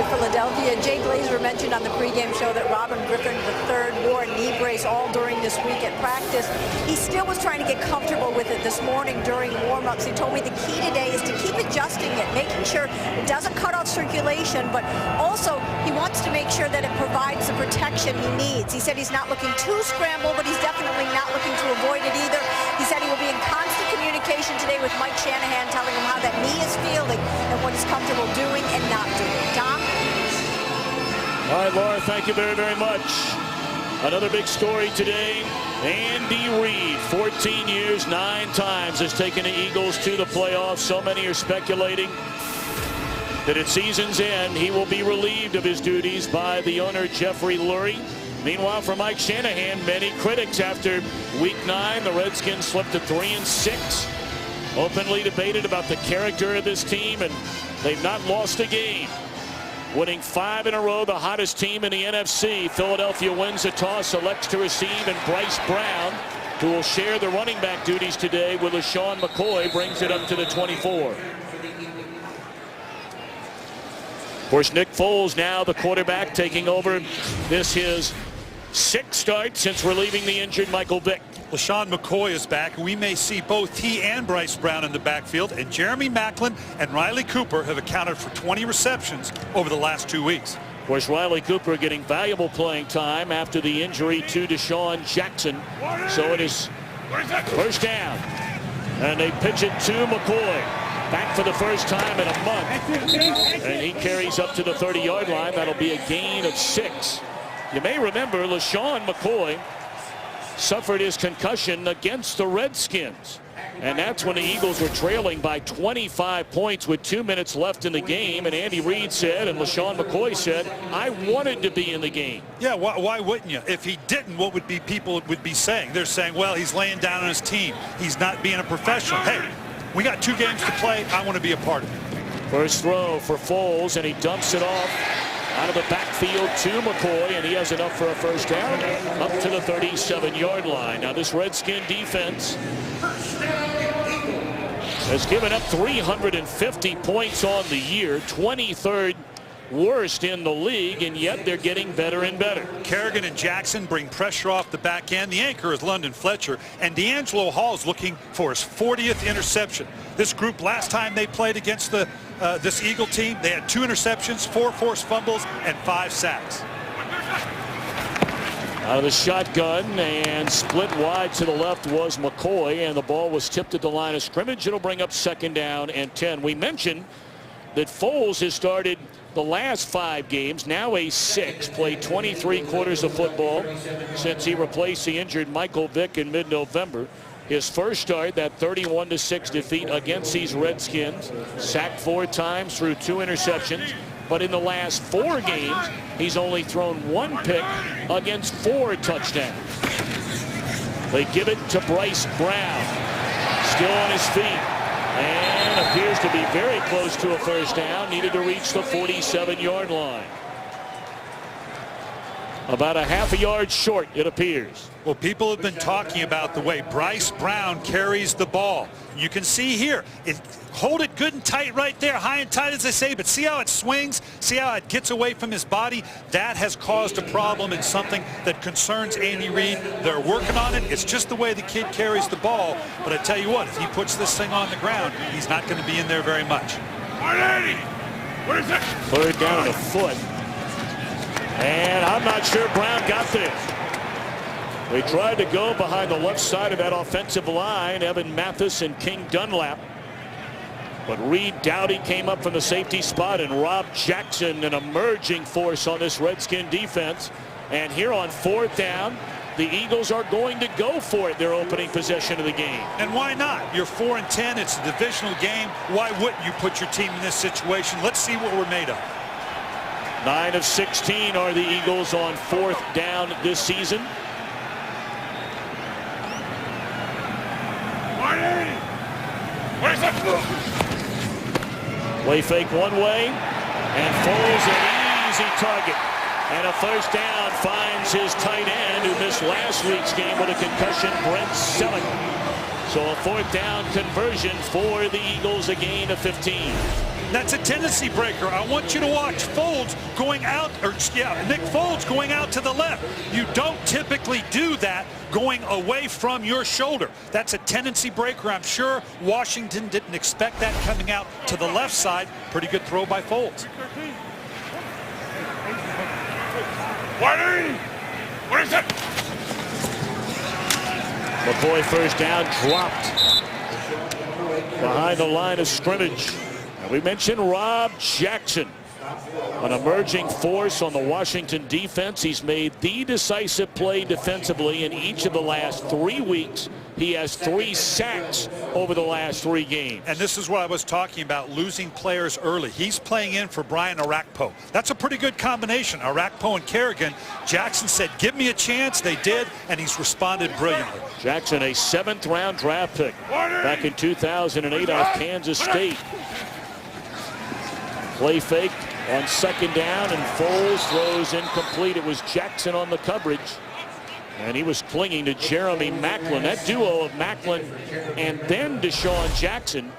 to Philadelphia. Jay Glazer mentioned on the pregame show that Robin Griffin III wore a knee brace all during this week at practice. He still was trying to get comfortable with it this morning during warm-ups. He told me the key today is to keep adjusting it, making sure it doesn't cut off circulation, but also he wants to make sure that it provides the protection he needs. He said he's not looking to scramble, but he's definitely not looking to avoid it either. He said he will be in constant communication today with Mike Shanahan, telling him how that knee is feeling and what he's comfortable doing and not doing. Tom? All right, Laura, thank you very, very much. Another big story today. Andy Reid, 14 years, 9 times, has taken the Eagles to the playoffs. So many are speculating that at season's end, he will be relieved of his duties by the owner, Jeffrey Lurie. Meanwhile, for Mike Shanahan, many critics after Week 9, the Redskins slipped to 3-6. Openly debated about the character of this team, and they've not lost a game. Winning 5 in a row, the hottest team in the NFC. Philadelphia wins the toss, elects to receive, and Bryce Brown, who will share the running back duties today with LaShawn McCoy, brings it up to the 24. Of course, Nick Foles now the quarterback, taking over this his 6th start since relieving the injured Michael Vick. LaShawn McCoy is back. We may see both he and Bryce Brown in the backfield, and Jeremy Maclin and Riley Cooper have accounted for 20 receptions over the last 2 weeks. Of course, Riley Cooper getting valuable playing time after the injury to Deshaun Jackson. So it is first down, and they pitch it to McCoy. Back for the first time in a month, and he carries up to the 30-yard line. That'll be a gain of 6. You may remember LaShawn McCoy suffered his concussion against the Redskins, and that's when the Eagles were trailing by 25 points with 2 minutes left in the game. And Andy Reid said, and LaShawn McCoy said, I wanted to be in the game. Yeah, why wouldn't you? If he didn't, what would be people would be saying? They're saying, well, he's laying down on his team. He's not being a professional. Hey, we got 2 games to play. I want to be a part of it. First throw for Foles, and he dumps it off out of the backfield to McCoy, and he has enough for a first down up to the 37-yard line. Now this Redskin defense has given up 350 points on the year, 23rd worst in the league, and yet they're getting better and better. Kerrigan and Jackson bring pressure off the back end. The anchor is London Fletcher, and D'Angelo Hall is looking for his 40th interception. This group, last time they played against this Eagle team, they had 2 interceptions, 4 forced fumbles, and 5 sacks. Out of the shotgun, and split wide to the left was McCoy, and the ball was tipped at the line of scrimmage. It'll bring up 2nd down and 10. We mentioned that Foles has started the last 5 games, now a 6, played 23 quarters of football since he replaced the injured Michael Vick in mid-November. His first start, that 31-6 defeat against these Redskins, sacked 4 times, threw 2 interceptions, but in the last 4 games, he's only thrown 1 pick against 4 touchdowns. They give it to Bryce Brown, still on his feet, and appears to be very close to a first down. Needed to reach the 47-yard line. About a half a yard short, it appears. Well, people have been talking about the way Bryce Brown carries the ball. You can see here, hold it good and tight right there, high and tight as they say, but see how it swings, see how it gets away from his body? That has caused a problem and something that concerns Andy Reid. They're working on it. It's just the way the kid carries the ball. But I tell you what, if he puts this thing on the ground, he's not going to be in there very much. 3rd down and a foot. And I'm not sure Brown got there. They tried to go behind the left side of that offensive line, Evan Mathis and King Dunlap. But Reed Dowdy came up from the safety spot, and Rob Jackson, an emerging force on this Redskin defense. And here on 4th down, the Eagles are going to go for it, their opening possession of the game. And why not? You're 4-10. It's a divisional game. Why wouldn't you put your team in this situation? Let's see what we're made of. 9 of 16 are the Eagles on 4th down this season. Play fake one way, and Foles an easy target. And a first down finds his tight end who missed last week's game with a concussion, Brent Selleck. So a 4th down conversion for the Eagles, a gain of 15. That's a tendency breaker. I want you to watch Folds going out, Nick Folds going out to the left. You don't typically do that going away from your shoulder. That's a tendency breaker. I'm sure Washington didn't expect that coming out to the left side. Pretty good throw by Folds. What is it? McCoy first down, dropped behind the line of scrimmage. And we mentioned Rob Jackson, an emerging force on the Washington defense. He's made the decisive play defensively in each of the last 3 weeks. He has 3 sacks over the last 3 games. And this is what I was talking about, losing players early. He's playing in for Brian Arakpo. That's a pretty good combination, Arakpo and Kerrigan. Jackson said, give me a chance. They did, and he's responded brilliantly. Jackson, a 7th-round draft pick back in 2008 out of Kansas State. Play fake on 2nd down, and Foles throws incomplete. It was Jackson on the coverage, and he was clinging to Jeremy Maclin. That duo of Maclin and then Deshaun Jackson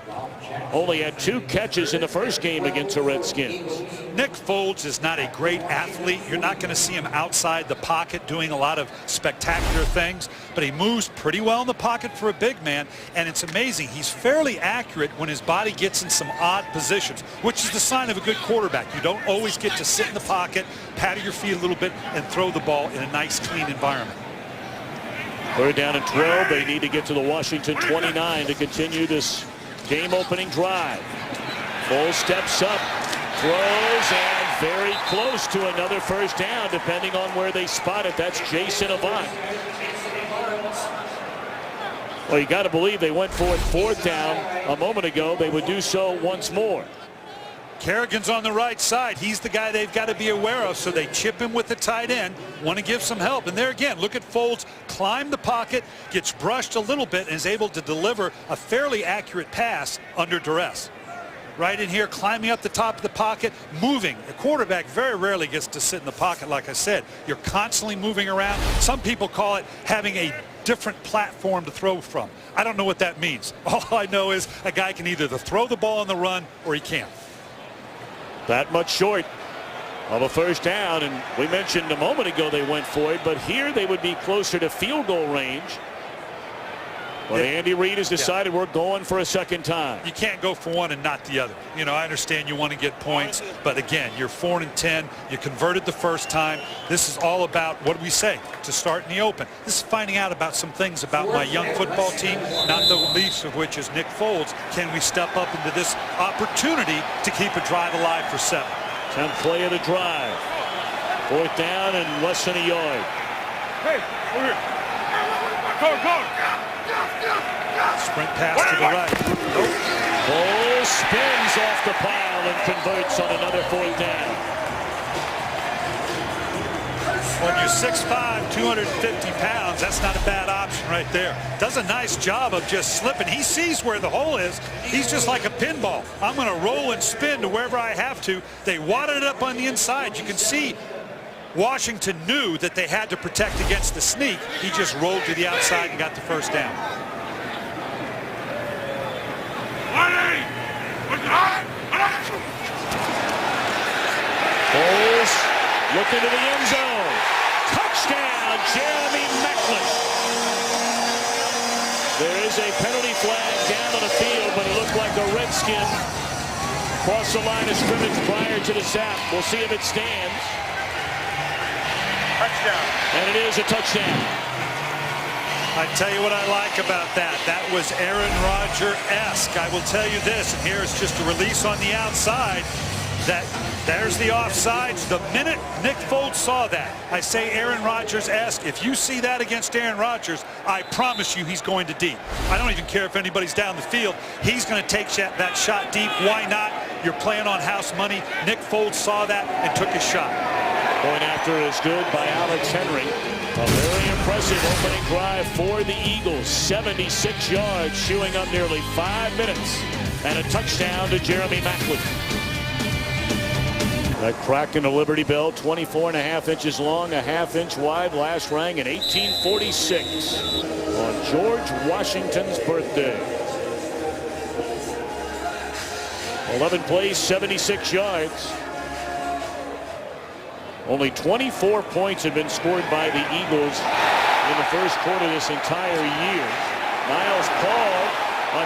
only had 2 catches in the first game against the Redskins. Nick Foles is not a great athlete. You're not going to see him outside the pocket doing a lot of spectacular things, but he moves pretty well in the pocket for a big man, and it's amazing. He's fairly accurate when his body gets in some odd positions, which is the sign of a good quarterback. You don't always get to sit in the pocket, paddle your feet a little bit, and throw the ball in a nice, clean environment. 3rd down and 12. They need to get to the Washington 29 to continue this game-opening drive. Foles steps up, throws, and very close to another first down, depending on where they spot it. That's Jason Avant. Well, you got to believe they went for it 4th down a moment ago. They would do so once more. Kerrigan's on the right side. He's the guy they've got to be aware of, so they chip him with the tight end, want to give some help. And there again, look at Folds climb the pocket, gets brushed a little bit, and is able to deliver a fairly accurate pass under duress. Right in here, climbing up the top of the pocket, moving. A quarterback very rarely gets to sit in the pocket, like I said. You're constantly moving around. Some people call it having a different platform to throw from. I don't know what that means. All I know is a guy can either throw the ball on the run or he can't. That much short of a first down, and we mentioned a moment ago they went for it, but here they would be closer to field goal range. But Andy Reid has decided we're going for a 2nd time. You can't go for one and not the other. You know, I understand you want to get points, but again, you're 4-10. You converted the first time. This is all about what we say to start in the open. This is finding out about some things about my young football team, not the least of which is Nick Foles. Can we step up into this opportunity to keep a drive alive for 7? 10th play of the drive. 4th down and less than a yard. Hey, over here. Go. Sprint pass to the right. Nope. Foles spins off the pile and converts on another 4th down. When you're 6'5", 250 pounds, that's not a bad option right there. Does a nice job of just slipping. He sees where the hole is. He's just like a pinball. I'm going to roll and spin to wherever I have to. They wadded it up on the inside. You can see Washington knew that they had to protect against the sneak. He just rolled to the outside and got the first down. Foles looking to the end zone. Touchdown, Jeremy Maclin. There is a penalty flag down on the field, but it looked like a Redskin crossed the line of scrimmage prior to the snap. We'll see if it stands. Touchdown. And it is a touchdown. I tell you what I like about that. That was Aaron Rodgers-esque. I will tell you this, and here's just a release on the outside. There's the offsides. The minute Nick Foles saw that, I say Aaron Rodgers-esque. If you see that against Aaron Rodgers, I promise you he's going to deep. I don't even care if anybody's down the field. He's going to take that shot deep. Why not? You're playing on house money. Nick Foles saw that and took his shot. Going after it is good by Alex Henry. A very impressive opening drive for the Eagles. 76 yards, chewing up nearly 5 minutes. And a touchdown to Jeremy Maclin. That crack in the Liberty Bell, 24.5 inches long, a ½ inch wide, last rang in 1846 on George Washington's birthday. 11 plays, 76 yards. Only 24 points have been scored by the Eagles in the first quarter this entire year. Niles Paul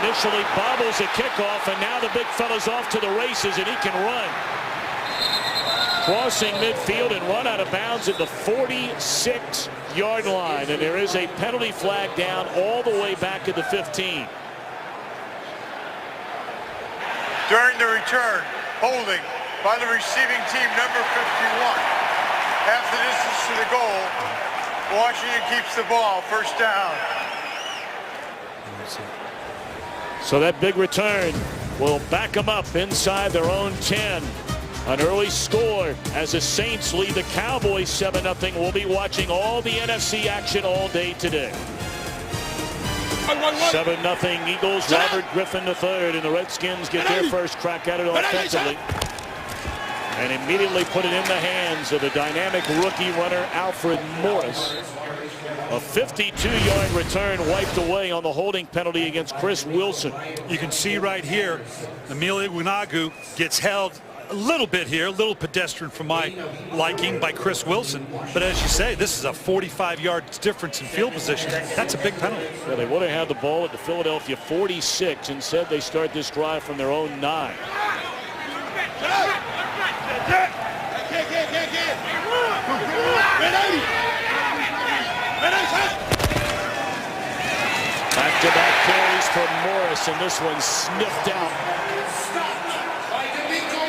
initially bobbles a kickoff, and now the big fella's off to the races, and he can run. Crossing midfield and run out of bounds at the 46-yard line, and there is a penalty flag down all the way back at the 15. During the return, holding by the receiving team, number 51. Half the distance to the goal. Washington keeps the ball. First down. So that big return will back them up inside their own 10. An early score as the Saints lead the Cowboys 7-0. We'll be watching all the NFC action all day today. 7-0 Eagles. Robert Griffin III, and the Redskins get their first crack at it offensively. And immediately put it in the hands of the dynamic rookie runner Alfred Morris. A 52-yard return wiped away on the holding penalty against Chris Wilson. You can see right here, Emilio Winagu gets held a little bit here, a little pedestrian for my liking by Chris Wilson. But as you say, this is a 45-yard difference in field position. That's a big penalty. Yeah, they would have had the ball at the Philadelphia 46. Instead, they start this drive from their own 9. Back-to-back carries for Morris, and this one sniffed out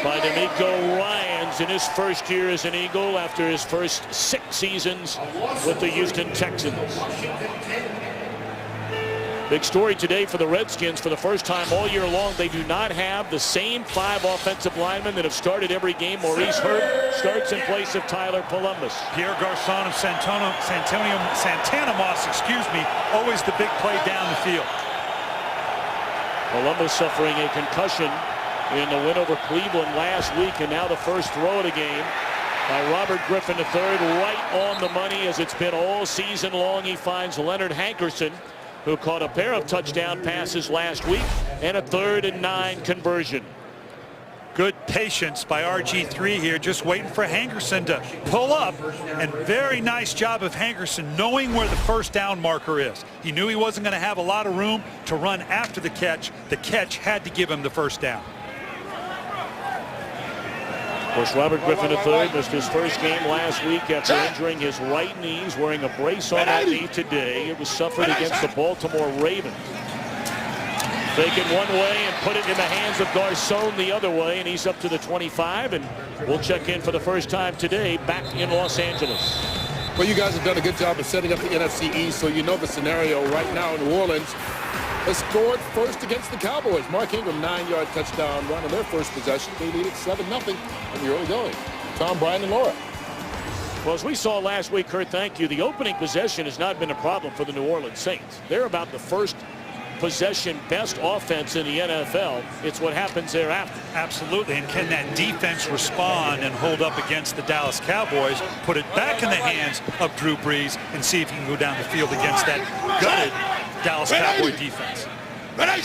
by D'Amico Ryans in his first year as an Eagle after his first 6 seasons with the Houston Texans. Big story today for the Redskins. For the first time all year long, they do not have the same 5 offensive linemen that have started every game. Maurice Hurd starts in place of Tyler Columbus. Pierre Garçon of Santana Moss, always the big play down the field. Columbus suffering a concussion in the win over Cleveland last week, and now the first throw of the game by Robert Griffin III, right on the money as it's been all season long. He finds Leonard Hankerson, who caught a pair of touchdown passes last week, and a 3rd and 9 conversion. Good patience by RG3 here, just waiting for Hankerson to pull up, and very nice job of Hankerson knowing where the first down marker is. He knew he wasn't going to have a lot of room to run after the catch. The catch had to give him the first down. Of course, Robert Griffin III missed his first game last week after injuring his right knee. He's wearing a brace on that knee today. It was suffered against the Baltimore Ravens. Take it one way and put it in the hands of Garçon the other way, and he's up to the 25, and we'll check in for the first time today back in Los Angeles. Well, you guys have done a good job of setting up the NFC East, so you know the scenario right now in New Orleans. Has scored first against the Cowboys. Mark Ingram, 9-yard touchdown run on their first possession. They lead it 7-0 in the early going. Tom, Brian, and Laura. Well, as we saw last week, Kurt, thank you, the opening possession has not been a problem for the New Orleans Saints. They're about the first possession best offense in the NFL. It's what happens thereafter. Absolutely. And can that defense respond and hold up against the Dallas Cowboys, put it back in the hands of Drew Brees, and see if he can go down the field against that gutted Dallas Cowboy defense. They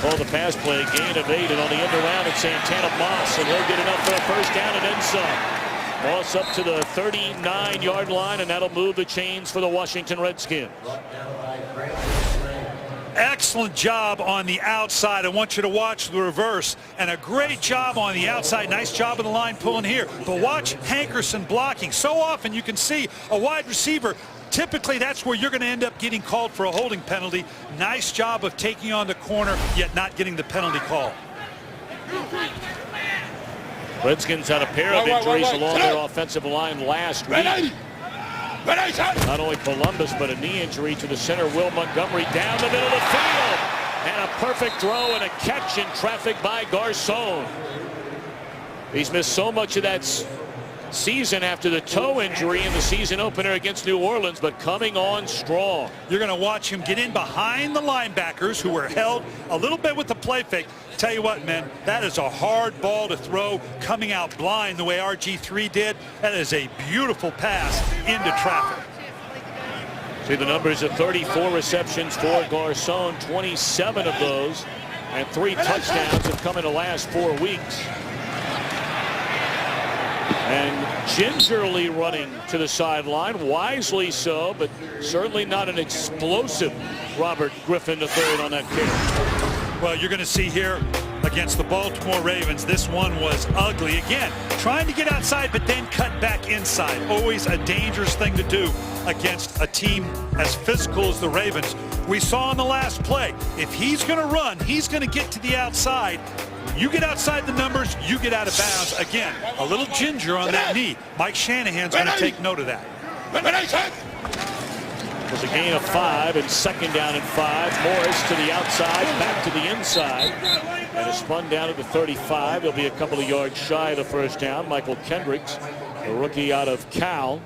call the pass play, gain of 8, and on the end around it's Santana Moss, and he'll get enough for a first down and then some. Moss up to the 39-yard line, and that'll move the chains for the Washington Redskins. Excellent job on the outside. I want you to watch the reverse, and a great job on the outside. Nice job of the line pulling here. But watch Hankerson blocking. So often you can see a wide receiver. Typically, that's where you're going to end up getting called for a holding penalty. Nice job of taking on the corner, yet not getting the penalty call. Redskins had a pair of injuries along their offensive line last week. Not only Columbus, but a knee injury to the center, Will Montgomery, down the middle of the field. And a perfect throw and a catch in traffic by Garçon. He's missed so much of that season after the toe injury in the season opener against New Orleans, but coming on strong. You're going to watch him get in behind the linebackers who were held a little bit with the play fake. Tell you what, man, that is a hard ball to throw coming out blind the way RG3 did. That is a beautiful pass into traffic. See the numbers of 34 receptions for Garçon, 27 of those And 3 touchdowns have come in the last 4 weeks. And gingerly running to the sideline, wisely so, but certainly not an explosive Robert Griffin III on that carry. Well, you're going to see here against the Baltimore Ravens, this one was ugly. Again, trying to get outside, but then cut back inside. Always a dangerous thing to do against a team as physical as the Ravens. We saw in the last play, if he's going to run, he's going to get to the outside. You get outside the numbers, you get out of bounds. Again, a little ginger on that knee. Mike Shanahan's going to take note of that. It was a gain of 5 and 2nd down and 5. Morris to the outside, back to the inside. And is spun down at the 35. He'll be a couple of yards shy of the first down. Michael Kendricks, a rookie out of Cal.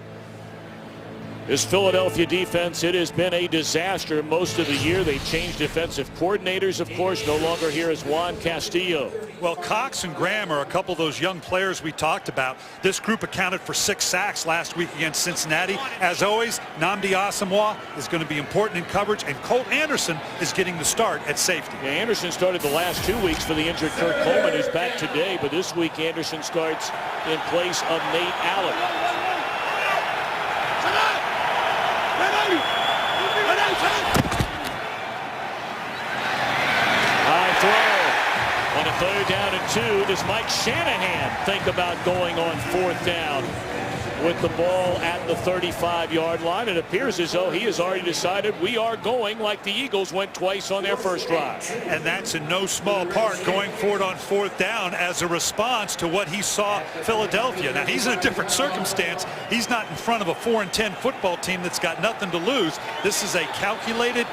This Philadelphia defense, it has been a disaster most of the year. They changed defensive coordinators, of course. No longer here is Juan Castillo. Well, Cox and Graham are a couple of those young players we talked about. This group accounted for 6 sacks last week against Cincinnati. As always, Nnamdi Asomugha is going to be important in coverage, and Colt Anderson is getting the start at safety. Yeah, Anderson started the last 2 weeks for the injured Kurt Coleman, who's back today. But this week, Anderson starts in place of Nate Allen. High throw on a 3rd down and 2. Does Mike Shanahan think about going on 4th down with the ball at the 35-yard line? It appears as though he has already decided we are going like the Eagles went twice on their first drive. And that's in no small part going for it on 4th down as a response to what he saw Philadelphia. Now, he's in a different circumstance. He's not in front of a 4-10 football team that's got nothing to lose. This is a calculated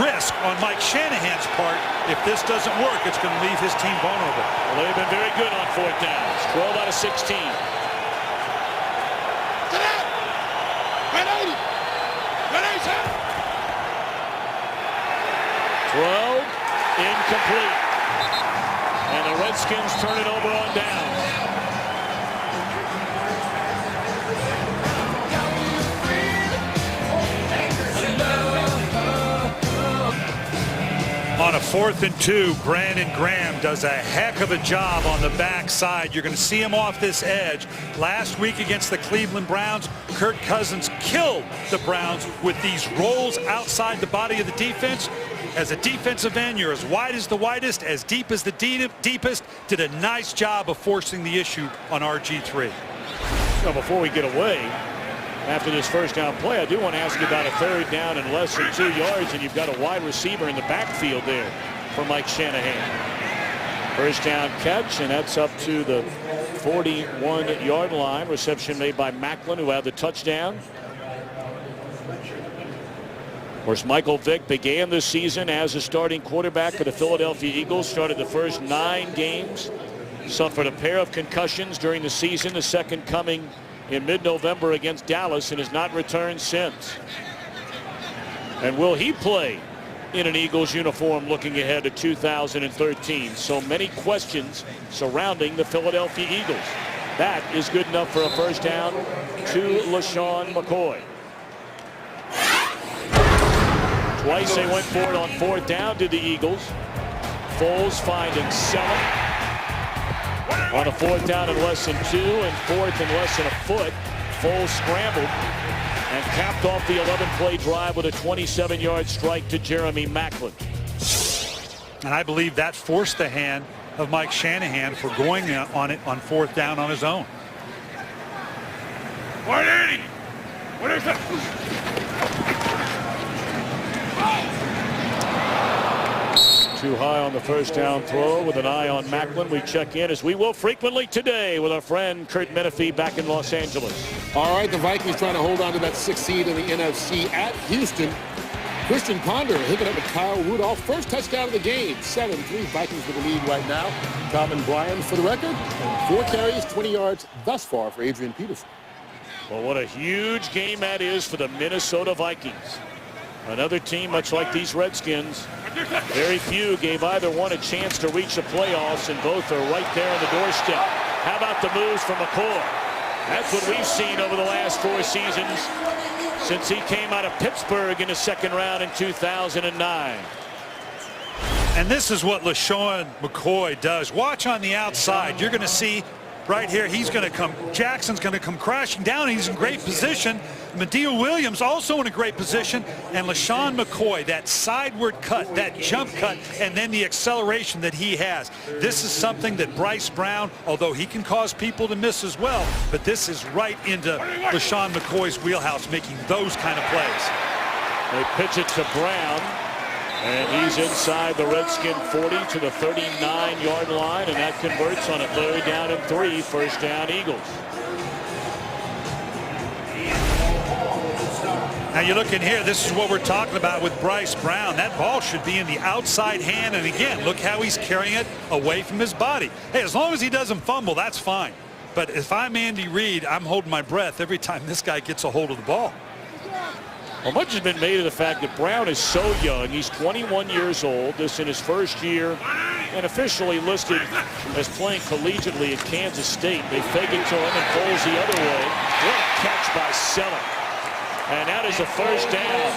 risk on Mike Shanahan's part. If this doesn't work, it's going to leave his team vulnerable. Well, they've been very good on 4th downs. 12 out of 16. 12, incomplete. And the Redskins turn it over on downs. On a 4th and 2, Brandon Graham does a heck of a job on the backside. You're going to see him off this edge. Last week against the Cleveland Browns, Kirk Cousins killed the Browns with these rolls outside the body of the defense. As a defensive end, you're as wide as the widest, as deep as the deepest. Did a nice job of forcing the issue on RG3. Now, before we get away, after this first down play, I do want to ask you about a 3rd down and less than 2 yards, and you've got a wide receiver in the backfield there for Mike Shanahan. First down catch, and that's up to the 41-yard line. Reception made by Macklin, who had the touchdown. Of course, Michael Vick began this season as a starting quarterback for the Philadelphia Eagles. Started the first 9 games. Suffered a pair of concussions during the season, the second coming in mid-November against Dallas, and has not returned since. And will he play in an Eagles uniform looking ahead to 2013? So many questions surrounding the Philadelphia Eagles. That is good enough for a first down to LaShawn McCoy. Twice they went for it on 4th down to the Eagles. Foles finding Selleck on a 4th down and less than 2, and 4th and less than a foot. Foles scrambled and capped off the 11-play drive with a 27-yard strike to Jeremy Macklin. And I believe that forced the hand of Mike Shanahan for going on it on 4th down on his own. 180. What is it? Too high on the first down throw with an eye on Macklin. We check in, as we will frequently today, with our friend Kurt Menefee back in Los Angeles. All right, the Vikings trying to hold on to that 6th seed in the NFC at Houston. Christian Ponder hooking up with Kyle Rudolph. First touchdown of the game. 7-3 Vikings with the lead right now. Common Bryan for the record. 4 carries, 20 yards thus far for Adrian Peterson. Well, what a huge game that is for the Minnesota Vikings. Another team, much like these Redskins, very few gave either one a chance to reach the playoffs, and both are right there on the doorstep. How about the moves from McCoy? That's what we've seen over the last 4 seasons since he came out of Pittsburgh in the 2nd round in 2009. And this is what LaShawn McCoy does. Watch on the outside. You're going to see right here, Jackson's going to come crashing down. He's in great position. Medial Williams also in a great position. And LaShawn McCoy, that sideward cut, that jump cut, and then the acceleration that he has. This is something that Bryce Brown, although he can cause people to miss as well, but this is right into LaShawn McCoy's wheelhouse, making those kind of plays. They pitch it to Brown. And he's inside the Redskin 40 to the 39-yard line, and that converts on a 3rd down and 3, 1st down Eagles. Now you look in here, this is what we're talking about with Bryce Brown. That ball should be in the outside hand, and again, look how he's carrying it away from his body. Hey, as long as he doesn't fumble, that's fine. But if I'm Andy Reid, I'm holding my breath every time this guy gets a hold of the ball. Well, much has been made of the fact that Brown is so young. He's 21 years old. This in his first year and officially listed as playing collegiately at Kansas State. They fake it to him and Foles the other way. Great catch by Selleck. And that is a 1st down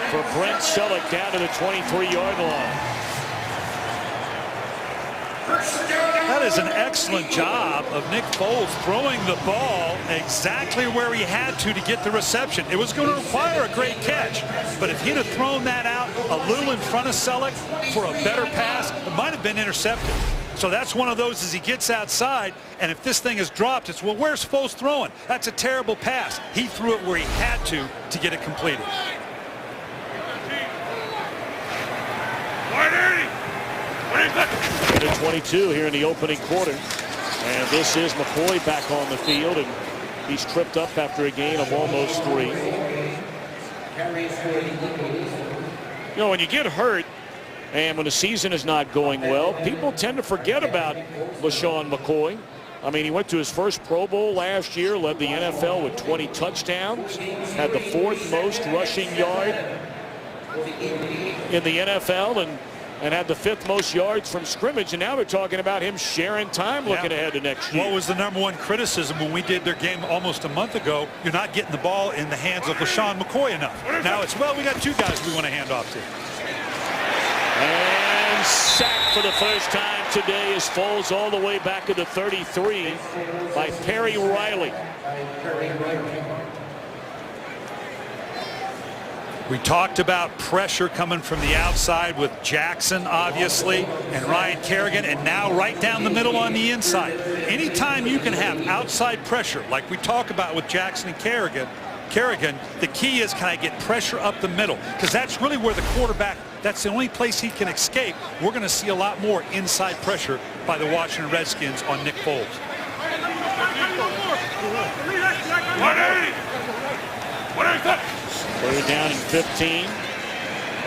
for Brent Selleck down to the 23-yard line. That is an excellent job of Nick Foles throwing the ball exactly where he had to get the reception. It was going to require a great catch, but if he'd have thrown that out a little in front of Selleck for a better pass, it might have been intercepted. So that's one of those as he gets outside, and if this thing is dropped, it's, well, where's Foles throwing? That's a terrible pass. He threw it where he had to get it completed. Minute 22 here in the opening quarter. And this is McCoy back on the field, and he's tripped up after a gain of almost 3. You know, when you get hurt and when the season is not going well, people tend to forget about LaShawn McCoy. I mean, he went to his first Pro Bowl last year, led the NFL with 20 touchdowns, had the 4th most rushing yard in the NFL, and had the 5th most yards from scrimmage, and now they're talking about him sharing time looking ahead to next year. What was the #1 criticism when we did their game almost a month ago? You're not getting the ball in the hands of LaShawn McCoy enough. Now it's, well, we got 2 guys we want to hand off to. And sacked for the first time today as Foles all the way back to the 33 by Perry Riley. We talked about pressure coming from the outside with Jackson, obviously, and Ryan Kerrigan, and now right down the middle on the inside. Anytime you can have outside pressure, like we talk about with Jackson and Kerrigan, the key is, can I get pressure up the middle? Because that's really where the quarterback, that's the only place he can escape. We're going to see a lot more inside pressure by the Washington Redskins on Nick Foles. 3rd down and 15.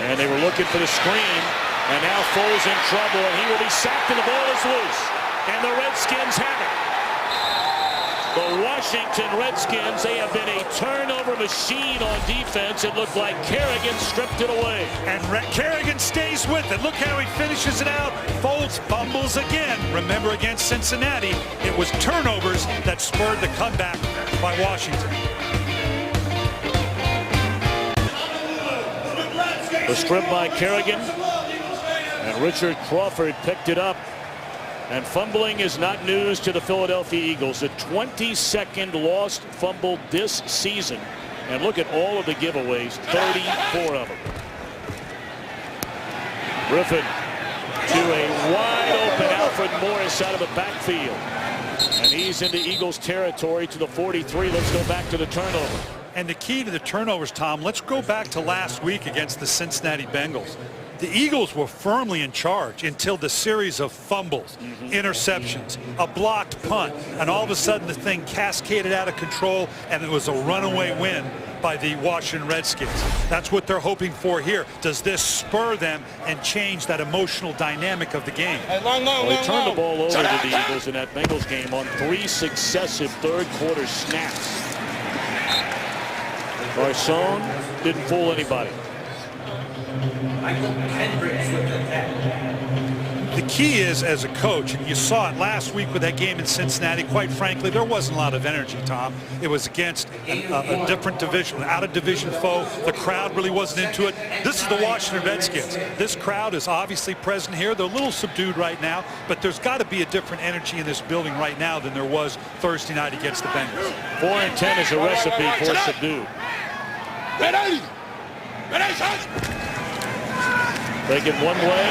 And they were looking for the screen. And now Foles in trouble, and he will be sacked, and the ball is loose. And the Redskins have it. The Washington Redskins, they have been a turnover machine on defense. It looked like Kerrigan stripped it away. And Kerrigan stays with it. Look how he finishes it out. Foles fumbles again. Remember, against Cincinnati, it was turnovers that spurred the comeback by Washington. The strip by Kerrigan, and Richard Crawford picked it up. And fumbling is not news to the Philadelphia Eagles. The 22nd lost fumble this season. And look at all of the giveaways, 34 of them. Griffin to a wide open Alfred Morris out of the backfield. And he's into Eagles territory to the 43. Let's go back to the turnover. And the key to the turnovers, Tom, let's go back to last week against the Cincinnati Bengals. The Eagles were firmly in charge until the series of fumbles, interceptions, a blocked punt, and all of a sudden the thing cascaded out of control, and it was a runaway win by the Washington Redskins. That's what they're hoping for here. Does this spur them and change that emotional dynamic of the game? Well, they turned the ball over to the Eagles in that Bengals game on 3 successive third-quarter snaps. Garcon didn't fool anybody. The key is, as a coach, and you saw it last week with that game in Cincinnati, quite frankly, there wasn't a lot of energy, Tom. It was against a different division, an out-of-division foe. The crowd really wasn't into it. This is the Washington Redskins. This crowd is obviously present here. They're a little subdued right now, but there's got to be a different energy in this building right now than there was Thursday night against the Bengals. 4-10 is a recipe for subdued. Take it one way,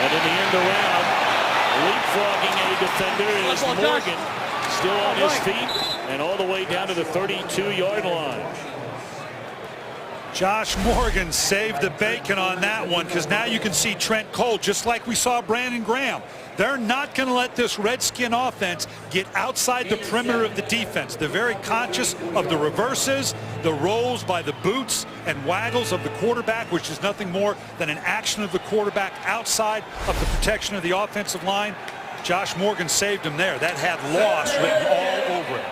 and in the end around, leapfrogging a defender is Morgan, still on his feet, and all the way down to the 32-yard line. Josh Morgan saved the bacon on that one, because now you can see Trent Cole, just like we saw Brandon Graham. They're not going to let this Redskin offense get outside the perimeter of the defense. They're very conscious of the reverses, the rolls by the boots and waggles of the quarterback, which is nothing more than an action of the quarterback outside of the protection of the offensive line. Josh Morgan saved him there. That had loss written all over it.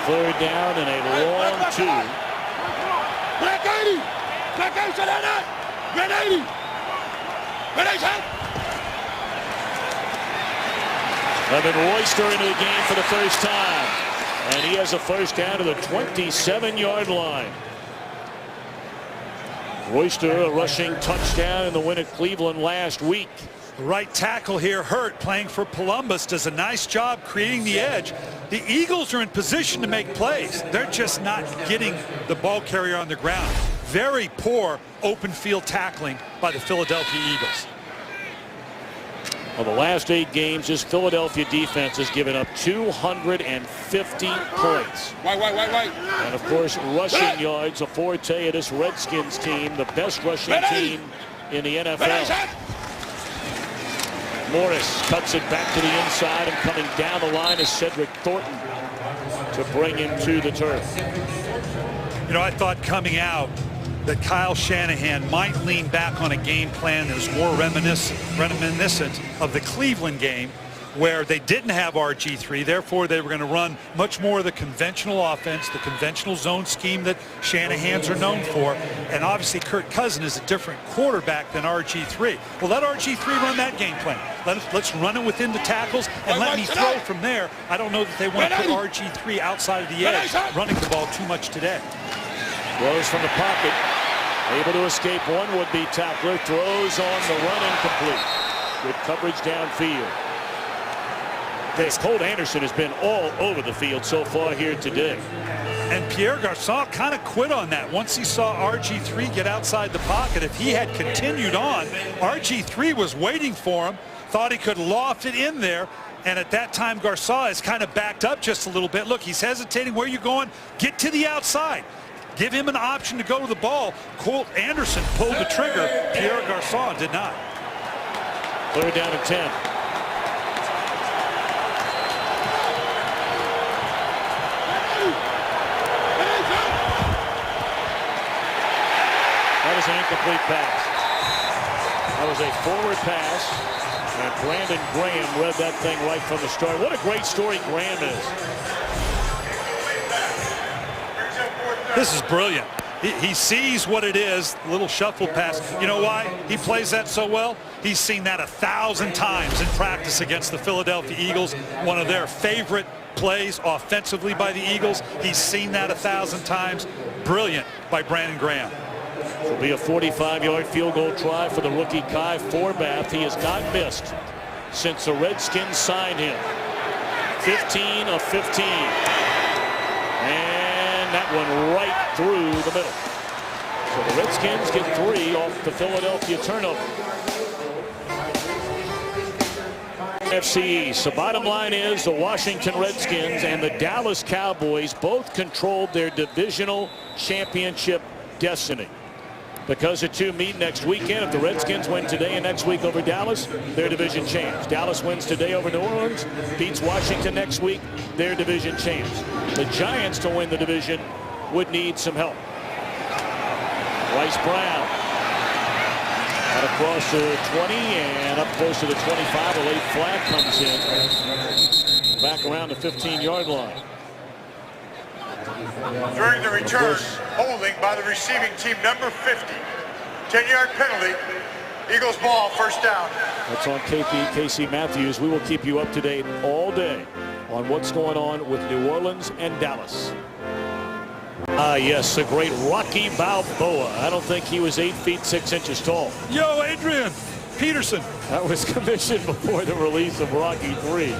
Third down and a long two. Black 80! Black 80, shut down! Red 80! Red 80, shut! Evan Royster into the game for the first time. And he has a first down to the 27-yard line. Royster, a rushing touchdown in the win at Cleveland last week. Right tackle here, Hurt, playing for Columbus, does a nice job creating the edge. The Eagles are in position to make plays. They're just not getting the ball carrier on the ground. Very poor open field tackling by the Philadelphia Eagles. Well, the last 8 games, this Philadelphia defense has given up 250 points. White. And of course, rushing yards, a forte of this Redskins team, the best rushing team in the NFL. Morris cuts it back to the inside, and coming down the line is Cedric Thornton to bring him to the turf. You know, I thought coming out that Kyle Shanahan might lean back on a game plan that was more reminiscent of the Cleveland game, where they didn't have RG3, therefore they were going to run much more of the conventional offense, the conventional zone scheme that Shanahan's are known for. And obviously Kirk Cousins is a different quarterback than RG3. Well, let RG3 run that game plan. Let's run it within the tackles and let me throw from there. I don't know that they want to put RG3 outside of the edge, running the ball too much today. Throws from the pocket, able to escape one would-be tackler, throws on the run incomplete. Good coverage downfield. Colt Anderson has been all over the field so far here today. And Pierre Garçon kind of quit on that once he saw RG3 get outside the pocket. If he had continued on, RG3 was waiting for him, thought he could loft it in there, and at that time Garçon is kind of backed up just a little bit. Look, he's hesitating. Where are you going? Get to the outside. Give him an option to go to the ball. Colt Anderson pulled the trigger. Pierre Garçon did not. Third down and 10. That is an incomplete pass. That was a forward pass, and Brandon Graham read that thing right from the start. What a great story Graham is. This is brilliant. He sees what it is, little shuffle pass. You know why he plays that so well? He's seen that 1,000 times in practice against the Philadelphia Eagles, one of their favorite plays offensively by the Eagles. He's seen that 1,000 times. Brilliant by Brandon Graham. This will be a 45-yard field goal try for the rookie Kai Forbath. He has not missed since the Redskins signed him. 15 of 15. And that one right through the middle. So the Redskins get 3 off the Philadelphia turnover. NFC East. The bottom line is the Washington Redskins and the Dallas Cowboys both controlled their divisional championship destiny. Because the two meet next weekend. If the Redskins win today and next week over Dallas, their division champs. Dallas wins today over New Orleans, beats Washington next week, their division champs. The Giants, to win the division, would need some help. Bryce Brown out across the 20 and up close to the 25. A late flag comes in. Back around the 15-yard line. During the return, holding by the receiving team, number 50. 10-yard penalty. Eagles ball, first down. That's on Casey Matthews. We will keep you up to date all day on what's going on with New Orleans and Dallas. Yes, the great Rocky Balboa. I don't think he was 8 feet 6 inches tall. Yo, Adrian Peterson. That was commissioned before the release of Rocky 3.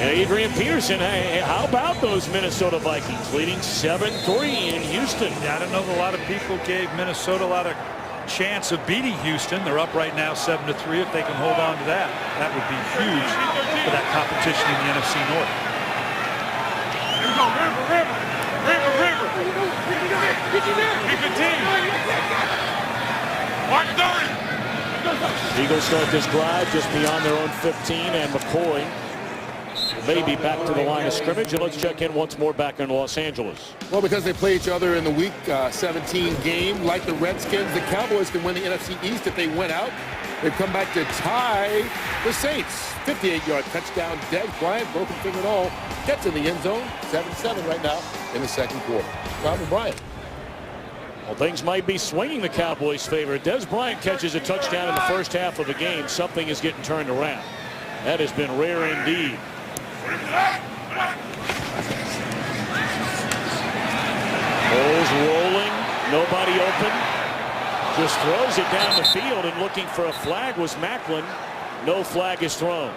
Adrian Peterson, hey, how about those Minnesota Vikings leading 7-3 in Houston? Yeah, I don't know if a lot of people gave Minnesota a lot of chance of beating Houston. They're up right now 7-3. If they can hold on to that, that would be huge for that competition in the NFC North. River. Keep it deep. Mark 30. Eagles start this drive just beyond their own 15, and McCoy may be back to the line of scrimmage. And let's check in once more back in Los Angeles. Well, because they play each other in the Week 17 game, like the Redskins, the Cowboys can win the NFC East if they win out. They've come back to tie the Saints. 58-yard touchdown. Dez Bryant, broken finger and all, gets in the end zone. 7-7 right now in the second quarter. Robert Bryant. Well, things might be swinging the Cowboys' favor. Dez Bryant catches a touchdown in the first half of the game. Something is getting turned around. That has been rare indeed. Ball's rolling. Nobody open. Just throws it down the field, and looking for a flag was Macklin. No flag is thrown.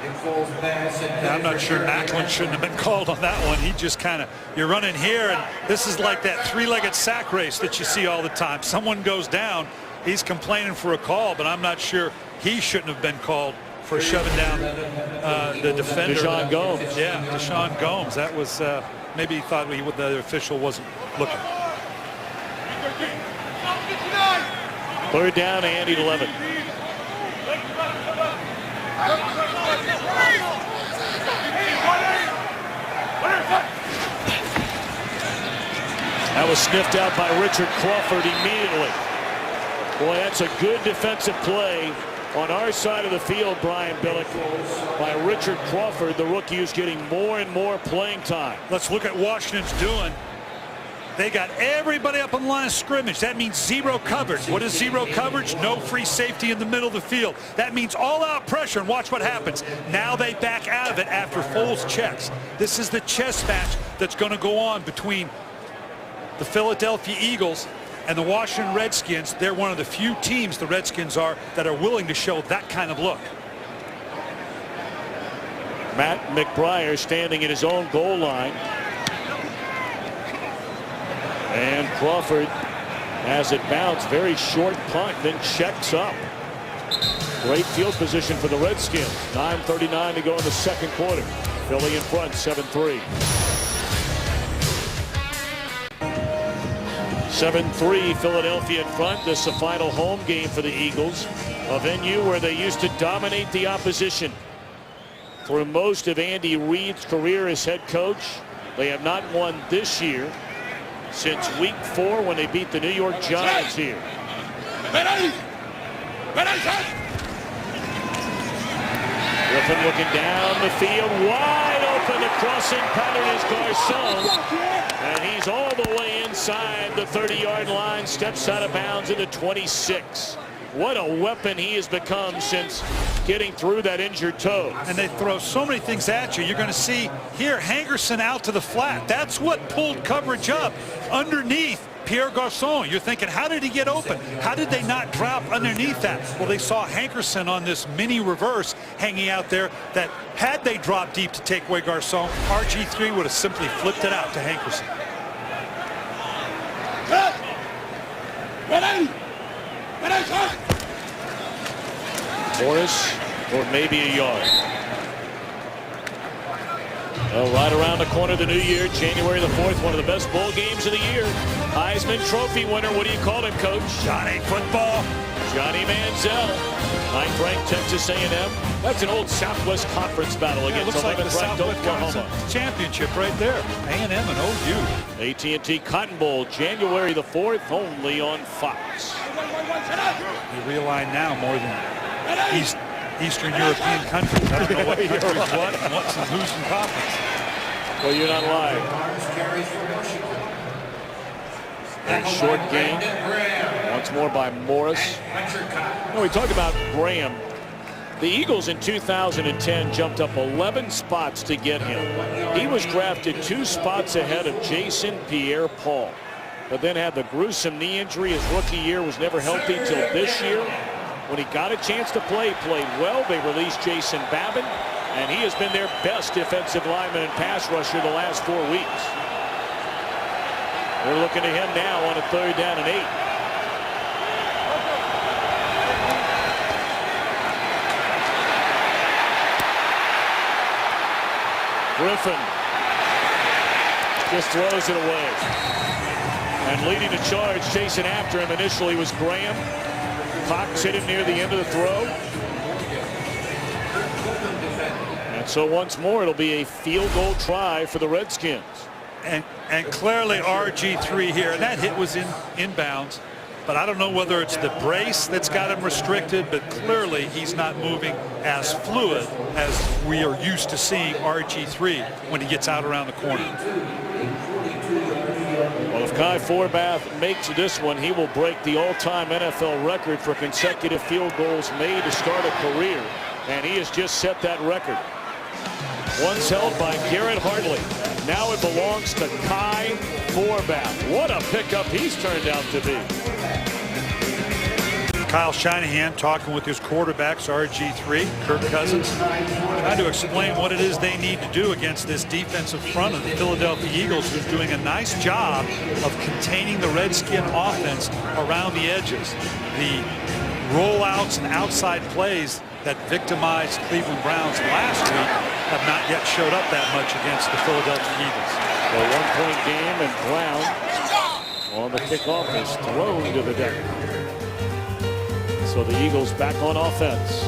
I'm not sure Macklin shouldn't have been called on that one. He just kind of, you're running here, and this is like that three-legged sack race that you see all the time. Someone goes down, he's complaining for a call, but I'm not sure he shouldn't have been called for shoving down the defender. Deshaun Gomes. Yeah, Deshaun Gomes. That was, maybe he thought the official wasn't looking. Third down and 11. That was sniffed out by Richard Crawford immediately. Boy, that's a good defensive play on our side of the field, Brian Billick, by Richard Crawford, the rookie who's getting more and more playing time. Let's look at Washington's doing. They got everybody up on the line of scrimmage. That means zero coverage. What is zero coverage? No free safety in the middle of the field. That means all-out pressure, and watch what happens. Now they back out of it after Foles checks. This is the chess match that's going to go on between the Philadelphia Eagles and the Washington Redskins. They're one of the few teams, the Redskins are, that are willing to show that kind of look. Matt McBriar standing at his own goal line. And Crawford has it bounced. Very short punt, then checks up. Great field position for the Redskins. 9:39 to go in the second quarter. Philly in front, 7-3. 7-3, Philadelphia in front. This is the final home game for the Eagles. A venue where they used to dominate the opposition. Through most of Andy Reid's career as head coach, they have not won this year since week 4 when they beat the New York Giants here. Griffin looking down the field, wide open. The crossing pattern is Garcon, and he's all the way inside the 30-yard line, steps out of bounds into 26. What a weapon he has become since getting through that injured toe. And they throw so many things at you. You're going to see here Hankerson out to the flat. That's what pulled coverage up underneath Pierre Garcon. You're thinking, how did he get open? How did they not drop underneath that? Well, they saw Hankerson on this mini reverse hanging out there that had they dropped deep to take away Garcon, RG3 would have simply flipped it out to Hankerson. Morris for maybe a yard. Well, right around the corner of the new year, January the 4th, one of the best bowl games of the year. Heisman Trophy winner. What do you call him, Coach? Johnny Football. Johnny Manziel. 9th-ranked Texas A&M. That's an old Southwest Conference battle against 11th-ranked Oklahoma. Championship right there. A&M and OU. AT&T Cotton Bowl, January the 4th, only on Fox. You realign now more than Eastern European countries. I don't know what countries what and what's in who's in conference. Well, you're not lying. Short gain. Once more by Morris. We talk about Graham. The Eagles in 2010 jumped up 11 spots to get him. He was drafted 2 spots ahead of Jason Pierre-Paul, but then had the gruesome knee injury his rookie year, was never healthy till this year. When he got a chance to play, played well. They released Jason Babin, and he has been their best defensive lineman and pass rusher the last 4 weeks. They're looking to him now on a 3rd down and 8. Griffin just throws it away. And leading the charge, chasing after him initially was Graham. Cox hit him near the end of the throw. And so once more, it'll be a field goal try for the Redskins. And clearly RG3 here. And that hit was inbounds. But I don't know whether it's the brace that's got him restricted, but clearly he's not moving as fluid as we are used to seeing RG3 when he gets out around the corner. Well, if Kai Forbath makes this one, he will break the all-time NFL record for consecutive field goals made to start a career, and he has just set that record. Once held by Garrett Hartley. Now it belongs to Kai Forbath. What a pickup he's turned out to be. Kyle Shanahan talking with his quarterbacks, RG3, Kirk Cousins, trying to explain what it is they need to do against this defensive front of the Philadelphia Eagles, who's doing a nice job of containing the Redskin offense around the edges. The rollouts and outside plays that victimized Cleveland Browns last week have not yet showed up that much against the Philadelphia Eagles. A 1-point game, and Brown on the kickoff is thrown to the deck. So the Eagles back on offense.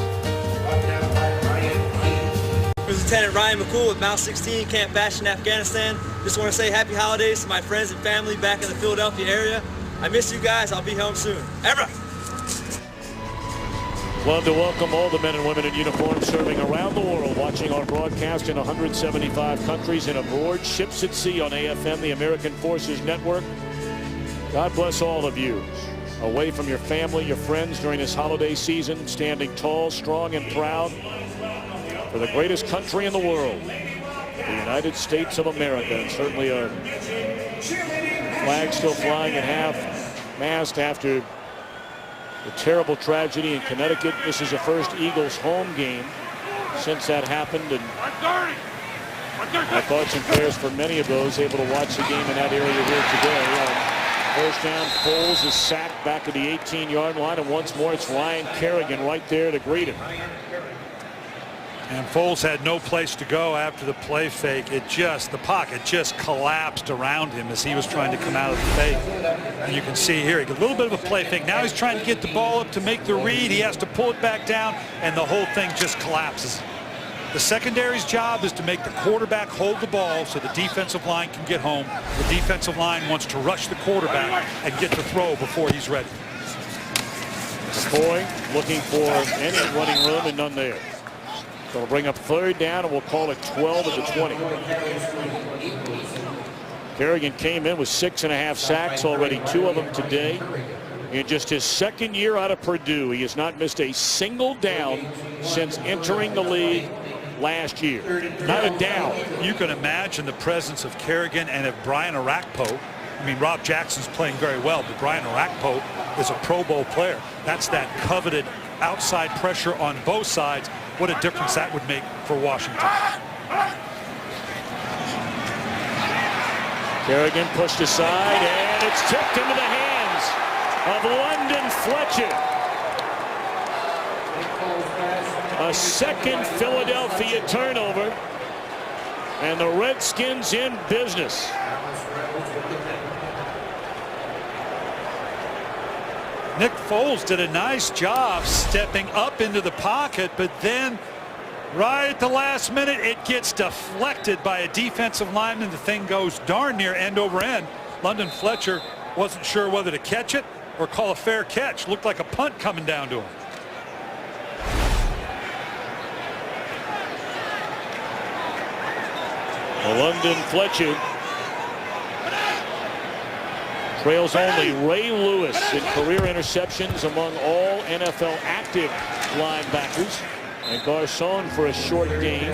This is Lieutenant Ryan McCool with Mount 16, Camp Bastion, Afghanistan. Just want to say happy holidays to my friends and family back in the Philadelphia area. I miss you guys. I'll be home soon. Ever. Love to welcome all the men and women in uniform serving around the world, watching our broadcast in 175 countries and aboard ships at sea on AFM, the American Forces Network. God bless all of you. Away from your family, your friends during this holiday season, standing tall, strong, and proud for the greatest country in the world, the United States of America. And certainly a flag still flying at half-mast after the terrible tragedy in Connecticut. This is the first Eagles home game since that happened, and my thoughts and prayers for many of those able to watch the game in that area here today. First down, Foles is sacked back at the 18-yard line, and once more it's Ryan Kerrigan right there to greet him. And Foles had no place to go after the play fake. The pocket just collapsed around him as he was trying to come out of the fake. And you can see here, he got a little bit of a play fake. Now he's trying to get the ball up to make the read. He has to pull it back down, and the whole thing just collapses. The secondary's job is to make the quarterback hold the ball so the defensive line can get home. The defensive line wants to rush the quarterback and get the throw before he's ready. McCoy looking for any running room and none there. So we'll bring up 3rd down, and we'll call it 12 at the 20. Kerrigan came in with 6.5 sacks already, 2 of them today. In just his 2nd year out of Purdue, he has not missed a single down since entering the league last year. Not a down. You can imagine the presence of Kerrigan, and if Brian Orakpo, Rob Jackson's playing very well, but Brian Orakpo is a Pro Bowl player. That's that coveted outside pressure on both sides. What a difference that would make for Washington. Kerrigan pushed aside, and it's tipped into the hands of London Fletcher. A second Philadelphia turnover, and the Redskins in business. Nick Foles did a nice job stepping up into the pocket, but then right at the last minute it gets deflected by a defensive lineman. The thing goes darn near end over end. London Fletcher wasn't sure whether to catch it or call a fair catch. Looked like a punt coming down to him. London Fletcher Trails only Ray Lewis in career interceptions among all NFL active linebackers. And Garcon for a short gain